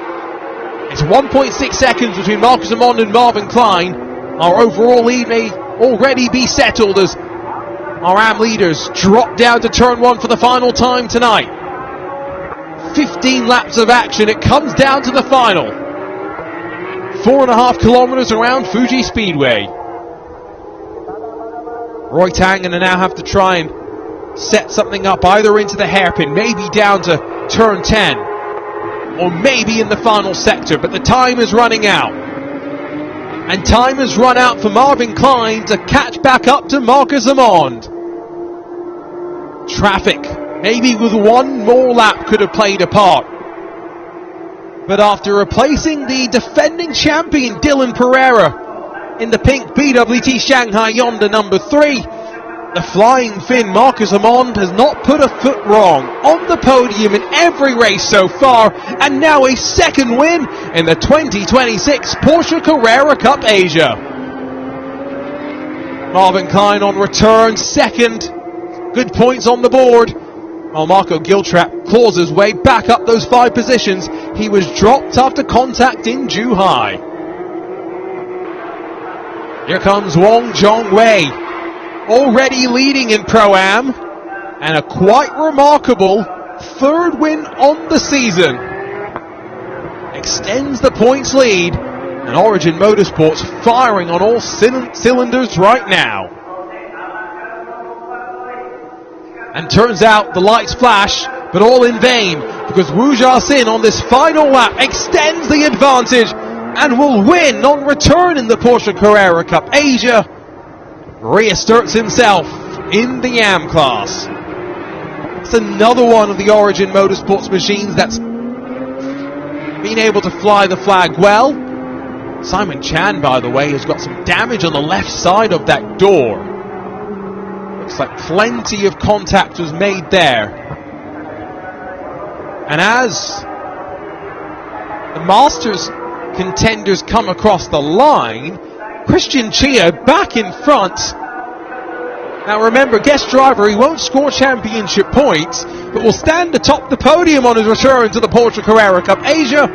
It's 1.6 seconds between Marcus Amond and Marvin Klein. Our overall lead may already be settled as our AM leaders drop down to turn 1 for the final time tonight. 15 laps of action. It comes down to the final. 4.5 kilometers around Fuji Speedway. Roy Tang going to now have to try and set something up either into the hairpin, maybe down to turn 10, or maybe in the final sector, but the time is running out. And time has run out for Marvin Klein to catch back up to Marcus Amond. Traffic, maybe with one more lap, could have played a part. But after replacing the defending champion Dylan Pereira in the pink BWT Shanghai Honda number 3, the flying Finn Marcus Amond has not put a foot wrong, on the podium in every race so far, and now a 2nd win in the 2026 Porsche Carrera Cup Asia. Marvin Klein on return, 2nd, good points on the board, while Marco Giltrap claws his way back up those 5 positions. He was dropped after contact in Zhuhai. Here comes Wong Zhongwei, already leading in Pro-Am, and a quite remarkable 3rd win on the season. Extends the points lead, and Origin Motorsports firing on all cylinders right now. And turns out the lights flash, but all in vain, because Wu Xiaoxin on this final lap extends the advantage and will win on return in the Porsche Carrera Cup Asia. Reasserts himself in the AM class. It's another one of the Origin Motorsports machines that's been able to fly the flag well. Simon Chan, by the way, has got some damage on the left side of that door. Looks like plenty of contact was made there. And as the Masters contenders come across the line, Christian Chia back in front Now remember, guest driver, he won't score championship points, but will stand atop the podium on his return to the Porsche Carrera Cup Asia.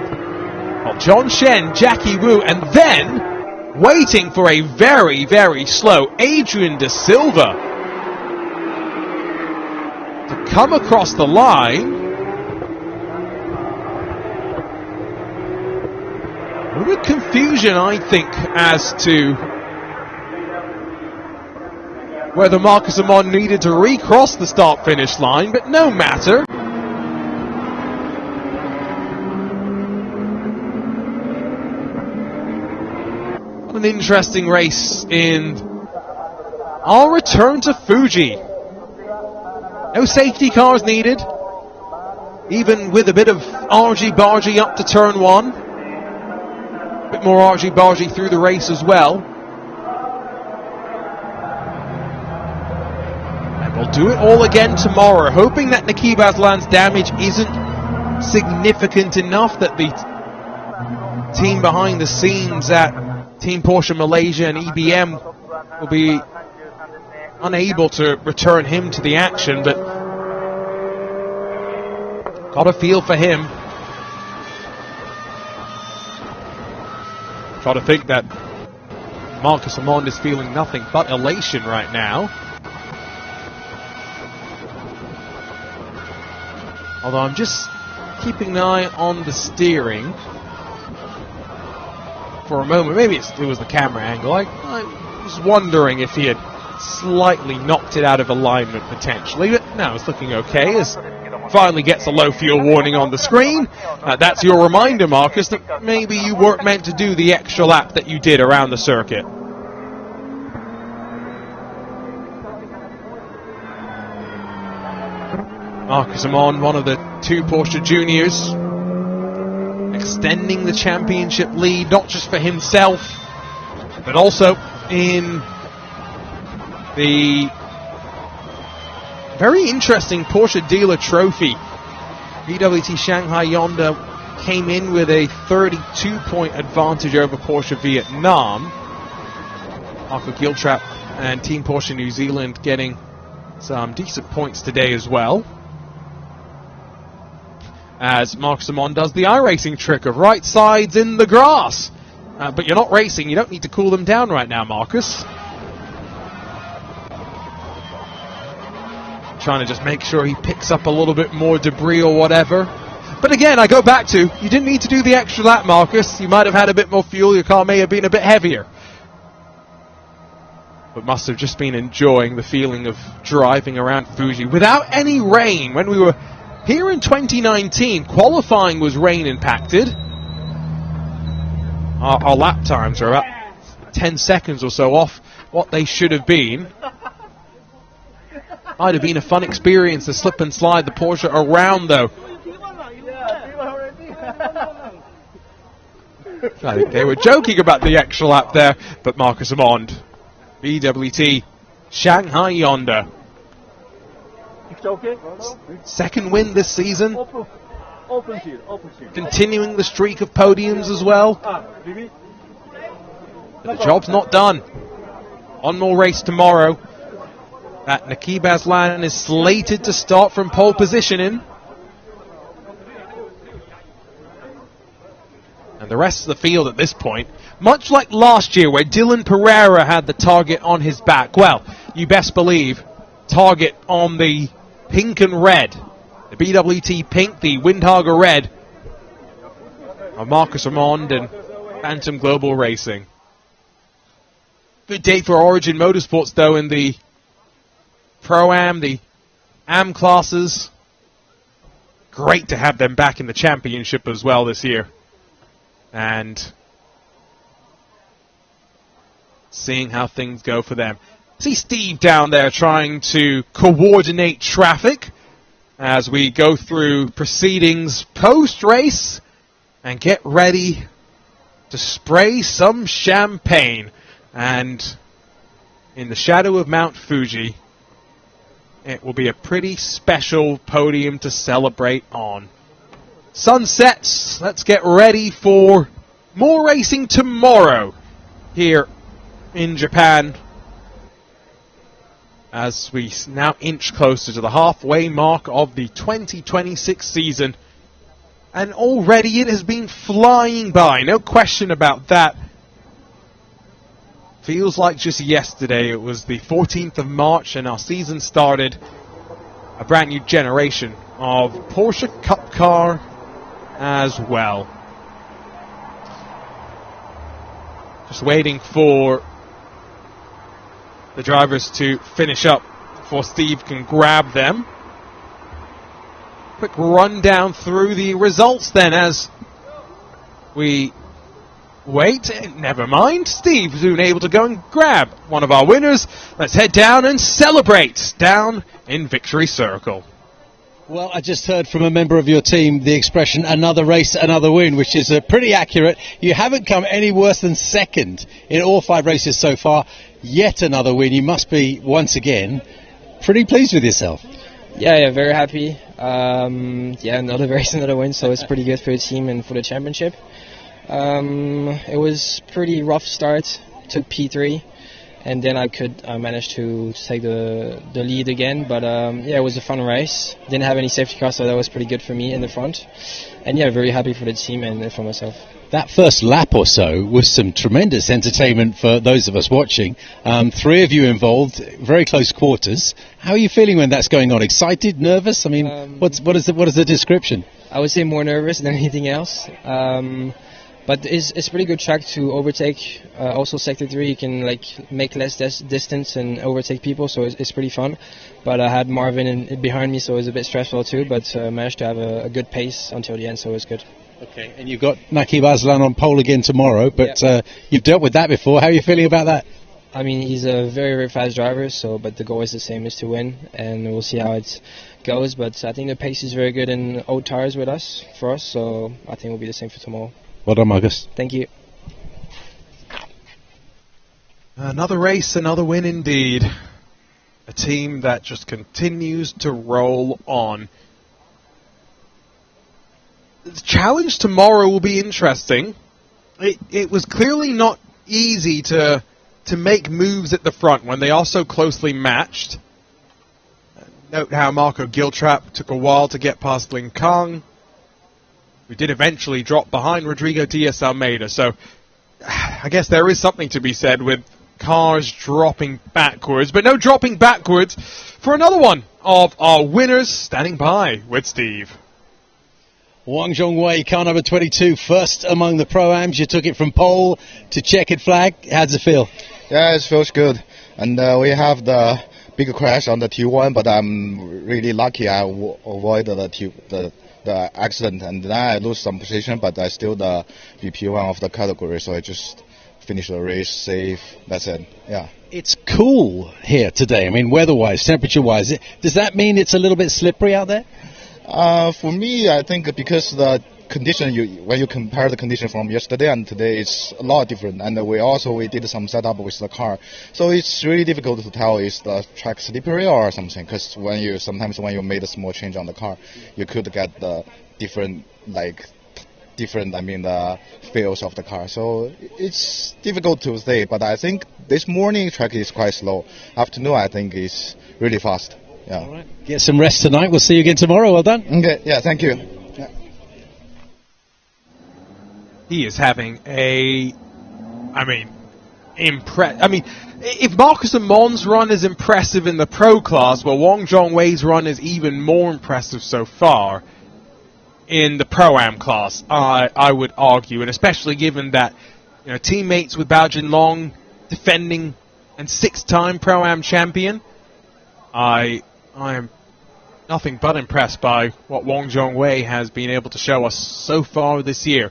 While John Shen, Jackie Wu, and then waiting for a very, very slow Adrian De Silva to come across the line. A little bit confusion, I think, as to whether Marcus Amon needed to recross the start-finish line, but no matter. What an interesting race in our return to Fuji. No safety cars needed, even with a bit of argy-bargy up to turn 1. A bit more argy-bargy through the race as well. We'll do it all again tomorrow, hoping that Naqib Aslan's damage isn't significant enough that the team behind the scenes at Team Porsche Malaysia and EBM will be unable to return him to the action, but got a feel for him. Got to think that Marcus Amon is feeling nothing but elation right now. Although I'm just keeping an eye on the steering for a moment. Maybe it was the camera angle. I was wondering if he had slightly knocked it out of alignment potentially. But no, it's looking okay as finally gets a low fuel warning on the screen. That's your reminder, Marcus, that maybe you weren't meant to do the extra lap that you did around the circuit. Marcus Amon, one of the 2 Porsche juniors, extending the championship lead, not just for himself, but also in the very interesting Porsche Dealer Trophy. BWT Shanghai Honda came in with a 32-point advantage over Porsche Vietnam. Marco Giltrap and Team Porsche New Zealand getting some decent points today as well, as Marcus Amon does the iRacing trick of right sides in the grass. But you're not racing, you don't need to cool them down right now, Marcus. Trying to just make sure he picks up a little bit more debris or whatever. But again, I go back to, you didn't need to do the extra lap, Marcus. You might have had a bit more fuel, your car may have been a bit heavier. But must have just been enjoying the feeling of driving around Fuji without any rain. When we were here in 2019, qualifying was rain impacted. Our lap times are about 10 seconds or so off what they should have been. Might have been a fun experience to slip and slide the Porsche around, though. I think they were joking about the extra lap there, but Marcus Amon, BWT Shanghai Honda. Second win this season. Continuing the streak of podiums as well. But the job's not done. One more race tomorrow. That Naqib Aslan is slated to start from pole position in. And the rest of the field at this point, much like last year where Dylan Pereira had the target on his back, well, you best believe, target on the pink and red. The BWT pink, the Windhager red of Marcus Amon and Phantom Global Racing. Good day for Origin Motorsports, though, in the Pro-Am, the Am classes. Great to have them back in the championship as well this year. And seeing how things go for them. See Steve down there trying to coordinate traffic as we go through proceedings post-race and get ready to spray some champagne. And in the shadow of Mount Fuji, it will be a pretty special podium to celebrate on. Sun sets. Let's get ready for more racing tomorrow here in Japan. as we now inch closer to the halfway mark of the 2026 season. And already it has been flying by, no question about that. Feels like just yesterday it was the 14th of March and our season started. A brand new generation of Porsche Cup car as well. Just waiting for the drivers to finish up before Steve can grab them. Quick rundown through the results then as we wait. Never mind, Steve's soon able to go and grab one of our winners. Let's head down and celebrate down in Victory Circle. Well, I just heard from a member of your team the expression, another race, another win, which is pretty accurate. You haven't come any worse than second in all 5 races so far. Yet another win. You must be, once again, pretty pleased with yourself. Yeah, very happy. Another race, another win, so it's pretty good for the team and for the championship. It was pretty rough start, took P3. And then I managed to take the lead again. But it was a fun race. Didn't have any safety cars, so that was pretty good for me in the front. And very happy for the team and for myself. That first lap or so was some tremendous entertainment for those of us watching. 3 of you involved, very close quarters. How are you feeling when that's going on? Excited, nervous? I mean, what is the description? I would say more nervous than anything else. But it's a pretty good track to overtake. Also, Sector 3, you can make less distance and overtake people, so it's pretty fun. But I had Marvin behind me, so it was a bit stressful too, but managed to have a good pace until the end, so it was good. Okay, and you've got Naki Aslan on pole again tomorrow, but you've dealt with that before. How are you feeling about that? I mean, he's a very, very fast driver, but the goal is the same, is to win, and we'll see how it goes. But I think the pace is very good in old tires for us, so I think it will be the same for tomorrow. Well done, Marcus. Thank you. Another race, another win indeed. A team that just continues to roll on. The challenge tomorrow will be interesting. It was clearly not easy to make moves at the front when they are so closely matched. Note how Marco Giltrap took a while to get past Lin Kang. We did eventually drop behind Rodrigo Diaz Almeida, so I guess there is something to be said with cars dropping backwards, but no dropping backwards for another one of our winners standing by with Steve. Wang Zhongwei, car number 22, first among the Pro-Ams. You took it from pole to checkered flag. How does it feel? Yeah, it feels good. And we have the big crash on the T1, but I'm really lucky I avoided the accident, and then I lose some position, but I still the VP1 of the category, so I just finished the race safe. That's it. Yeah. It's cool here today. I mean, weather-wise, temperature-wise. Does that mean it's a little bit slippery out there? For me, I think because the condition, when you compare the condition from yesterday and today, it's a lot different. And we did some setup with the car, so it's really difficult to tell is the track slippery or something. Because sometimes when you made a small change on the car, you could get the different the feels of the car. So it's difficult to say. But I think this morning track is quite slow. Afternoon, I think is really fast. Yeah. All right. Get some rest tonight. We'll see you again tomorrow. Well done. Okay. Yeah. Thank you. Yeah. He is having if Marcus Amon's run is impressive in the pro class, well, Wang Zhongwei's run is even more impressive so far in the Pro-Am class, I would argue, and especially given that teammates with Bao Jinlong, defending and 6-time Pro-Am champion, I am nothing but impressed by what Wang Zhongwei has been able to show us so far this year.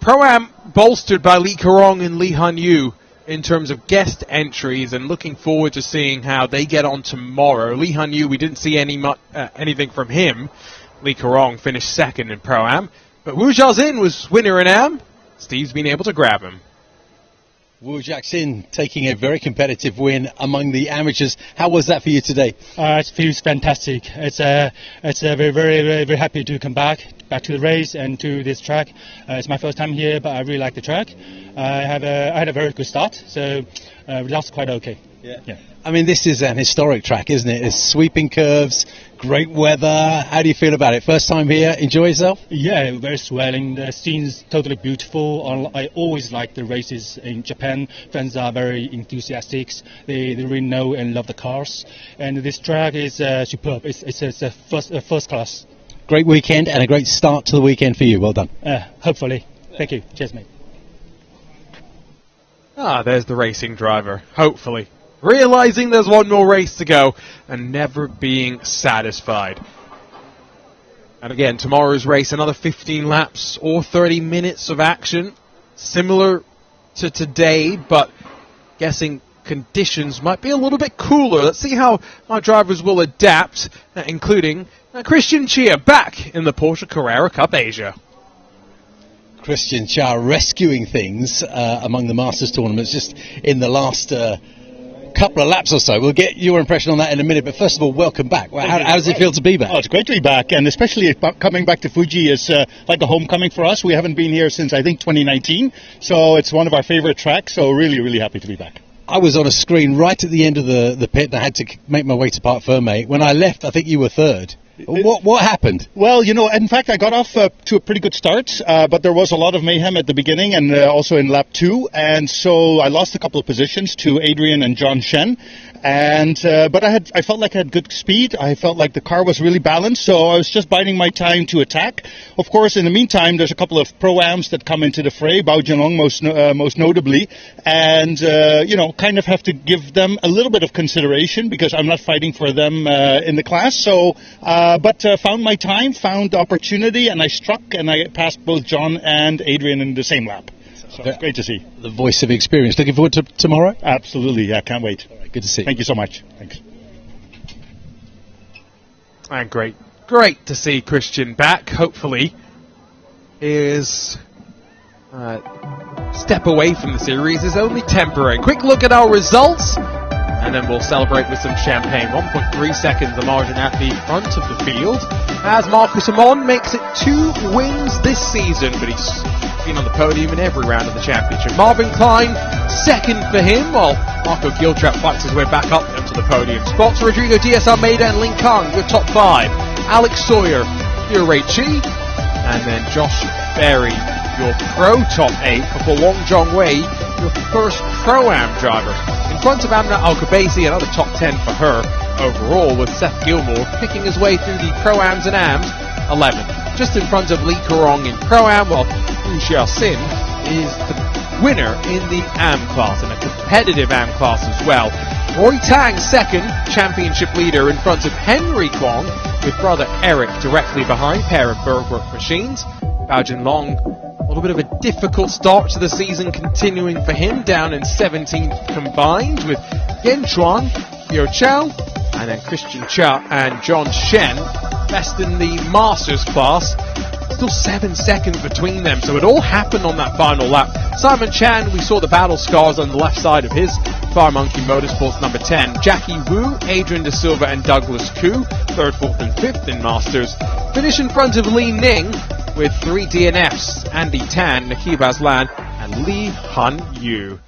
Pro-Am bolstered by Li Kerong and Li Hanyu in terms of guest entries, and looking forward to seeing how they get on tomorrow. Li Hanyu, we didn't see anything from him. Li Kerong finished second in Pro-Am, but Wu Jiaxin was winner in Am. Steve's been able to grab him. Wu Jiaxin taking a very competitive win among the amateurs. How was that for you today? It feels fantastic. It's very, very, very, very happy to come back to the race and to this track. It's my first time here, but I really like the track. I had a very good start, so results quite okay. Yeah. I mean, this is an historic track, isn't it? It's sweeping curves, great weather. How do you feel about it? First time here, enjoy yourself? Yeah, very swelling. The scene's totally beautiful. I always like the races in Japan. Fans are very enthusiastic. They really know and love the cars. And this track is superb. It's a first class. Great weekend and a great start to the weekend for you. Well done. Hopefully. Thank you. Cheers, mate. There's the racing driver. Hopefully. Realising there's one more race to go and never being satisfied. And again, tomorrow's race, another 15 laps or 30 minutes of action. Similar to today, but guessing conditions might be a little bit cooler. Let's see how our drivers will adapt, including Christian Chia back in the Porsche Carrera Cup Asia. Christian Chia rescuing things among the Masters tournaments just in the last couple of laps or so. We'll get your impression on that in a minute, but first of all, welcome back. How does it feel to be back? Oh, it's great to be back, and especially coming back to Fuji is like a homecoming for us. We haven't been here since, I think, 2019, so it's one of our favorite tracks, so really, really happy to be back. I was on a screen right at the end of the pit, and I had to make my way to Parc Fermé. When I left, I think you were third. What happened? Well, in fact, I got off to a pretty good start, but there was a lot of mayhem at the beginning and also in lap 2, and so I lost a couple of positions to Adrian and John Shen. And but I felt like I had good speed. I felt like the car was really balanced, so I was just biding my time to attack. Of course, in the meantime, there's a couple of pro-ams that come into the fray, Bao Jinlong most notably, and kind of have to give them a little bit of consideration because I'm not fighting for them in the class. So, but found my time, found the opportunity, and I struck, and I passed both John and Adrian in the same lap. So it's great to see. The voice of experience. Looking forward to tomorrow? Absolutely, yeah, can't wait. All right, good to see you. Thank you so much. Thanks. And great to see Christian back. Hopefully, his step away from the series is only temporary. Quick look at our results, and then we'll celebrate with some champagne. 1.3 seconds the margin at the front of the field, as Marcus Amon makes it 2 wins this season, but he's been on the podium in every round of the championship. Marvin Klein, second for him, while Marco Giltrap fights his way back up into the podium spots. Rodrigo Diaz Almeida and Lin Kang, your top 5. Alex Sawyer, your Ray Chi, and then Josh Berry, your pro top 8, before Wong Jong-wei, your first Pro-Am driver. In front of Amna Alkabasi, another top 10 for her overall, with Seth Gilmore picking his way through the Pro-Ams and Ams, 11. Just in front of Lee Korong in Pro-Am, while Wu Xiaoxin is the winner in the Am class, and a competitive Am class as well. Roy Tang, second, championship leader in front of Henry Kwong, with brother Eric directly behind, pair of Bergwerk machines. Bao Jinlong, a little bit of a difficult start to the season continuing for him, down in 17th combined, with Yen Chuan, Yo Chao, and then Christian Chia and John Shen, best in the Masters class. Still 7 seconds between them, so it all happened on that final lap. Simon Chan, we saw the battle scars on the left side of his Fire Monkey Motorsports number 10. Jackie Wu, Adrian De Silva and Douglas Koo, 3rd, 4th and 5th in Masters. Finish in front of Li Ning with 3 DNFs, Andy Tan, Nakib Aslan and Lee Han Yu.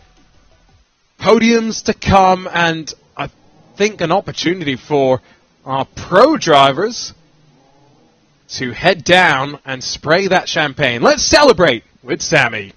Podiums to come, and I think an opportunity for our pro drivers to head down and spray that champagne. Let's celebrate with Sammy.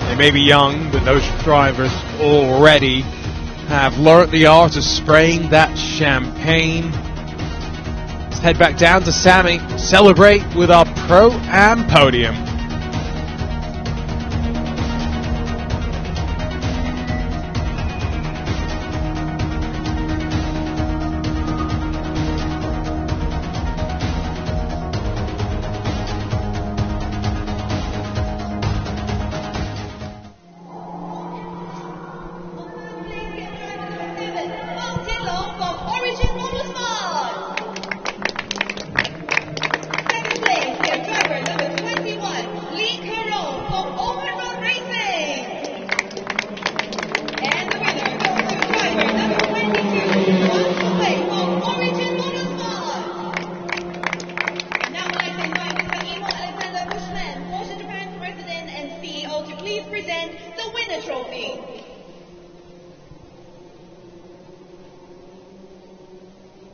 They may be young, but those drivers already have learnt the art of spraying that champagne. Let's head back down to Sammy, celebrate with our Pro-Am podium.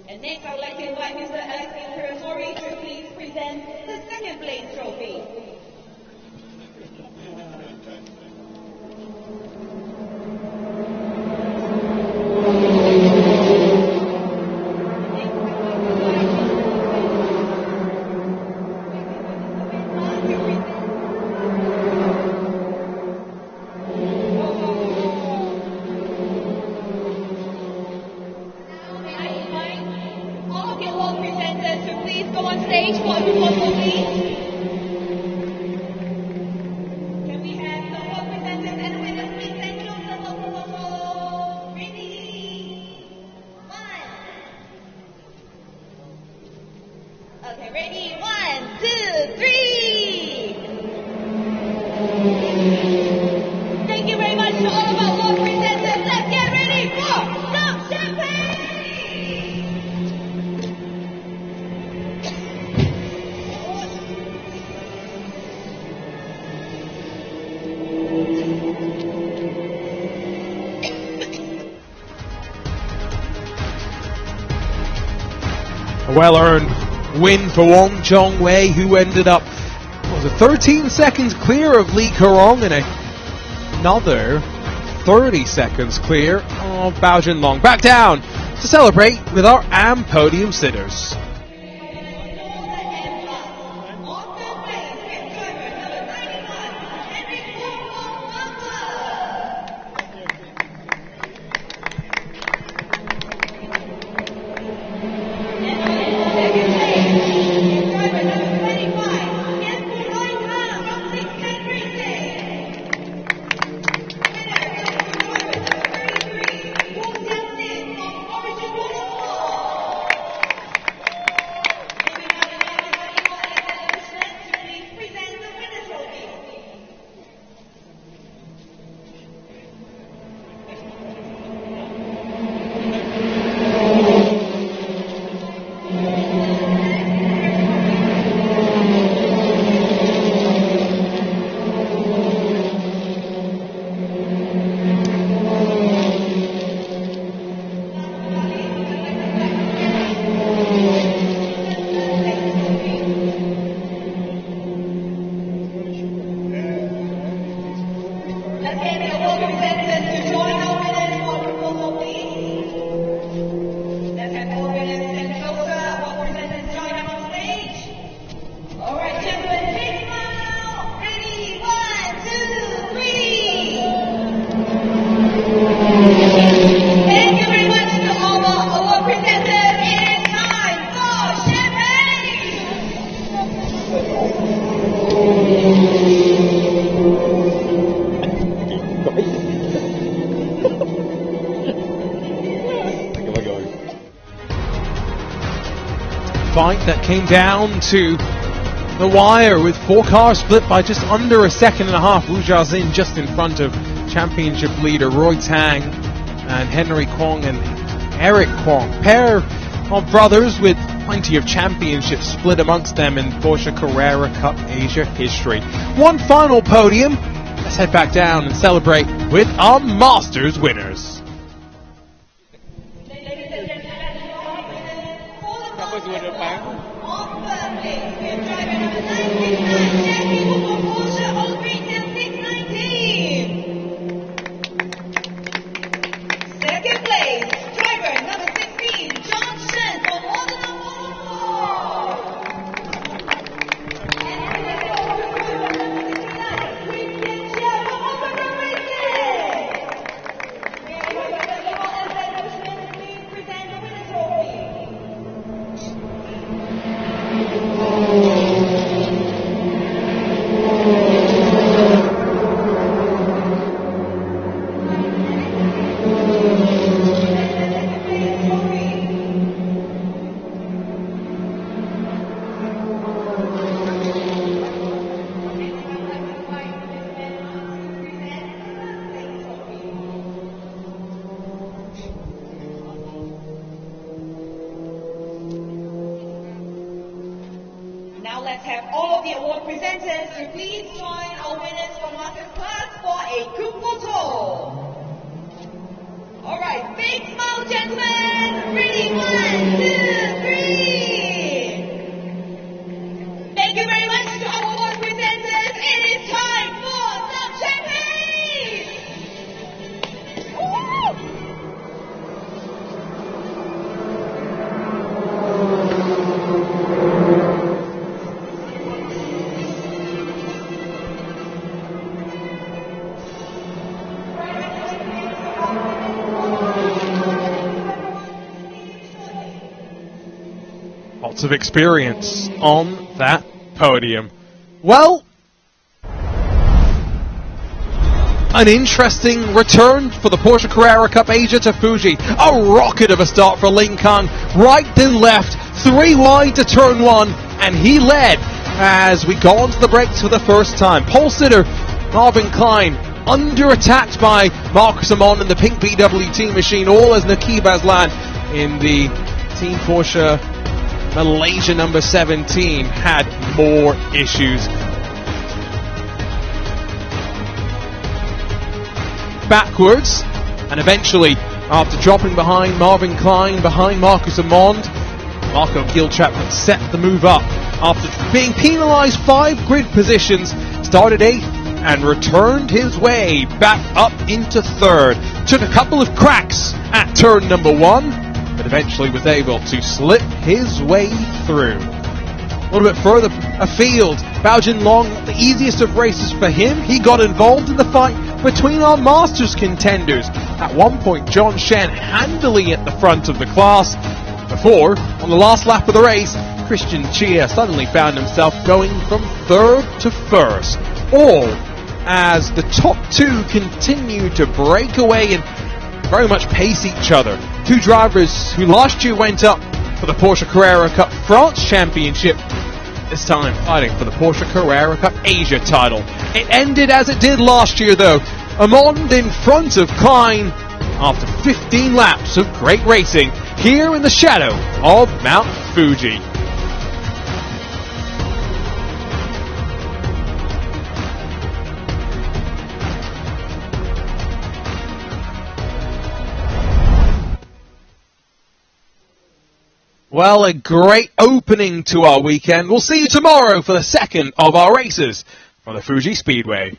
And next, I would like to invite Mr. Alexander Torrey to please present the second place trophy. Okay, ready? 1, 2, 3. Thank you very much to all of our world presenters. Let's get ready for some champagne! A well-earned win for Wong Chong-wei, who ended up 13 seconds clear of Lee Kerong and another 30 seconds clear of Bao Junlong. Back down to celebrate with our AM podium sitters. fight that came down to the wire with 4 cars split by just under a second and a half. Wu Jiazin just in front of championship leader Roy Tang and Henry Kwong and Eric Kwong. Pair of brothers with plenty of championships split amongst them in Porsche Carrera Cup Asia history. One final podium. Let's head back down and celebrate with our Masters winners. Second place, driver number 16, John Shen from Podium. Now let's have all of the award presenters to please join our winners from Masters class for a group photo. All right, big smile, gentlemen. Ready, 1, 2, 3. Thank you very much to our award presenters. It is time for some champagne. Woo! Lots of experience on that podium. Well, an interesting return for the Porsche Carrera Cup Asia to Fuji. A rocket of a start for Ling Kang. Right then left, 3 wide to turn 1, and he led as we go on to the brakes for the first time. Pole sitter Marvin Klein under attacked by Marcus Amon and the pink BWT machine, all as Naqib Aslan in the Team Porsche Malaysia number 17 had more issues. Backwards, and eventually, after dropping behind Marvin Klein, behind Marcus Amond, Marco Giltrap had set the move up. After being penalised 5 grid positions, started 8th and returned his way back up into 3rd. Took a couple of cracks at turn number 1, but eventually was able to slip his way through. A little bit further afield, Bao Jinlong, the easiest of races for him. He got involved in the fight between our Masters contenders. At one point, John Shen handily at the front of the class, before, on the last lap of the race, Christian Chia suddenly found himself going from 3rd to 1st. All as the top 2 continued to break away and very much pace each other. 2 drivers who last year went up for the Porsche Carrera Cup France Championship, this time fighting for the Porsche Carrera Cup Asia title. It ended as it did last year though. Amond in front of Klein after 15 laps of great racing here in the shadow of Mount Fuji. Well, a great opening to our weekend. We'll see you tomorrow for the second of our races from the Fuji Speedway.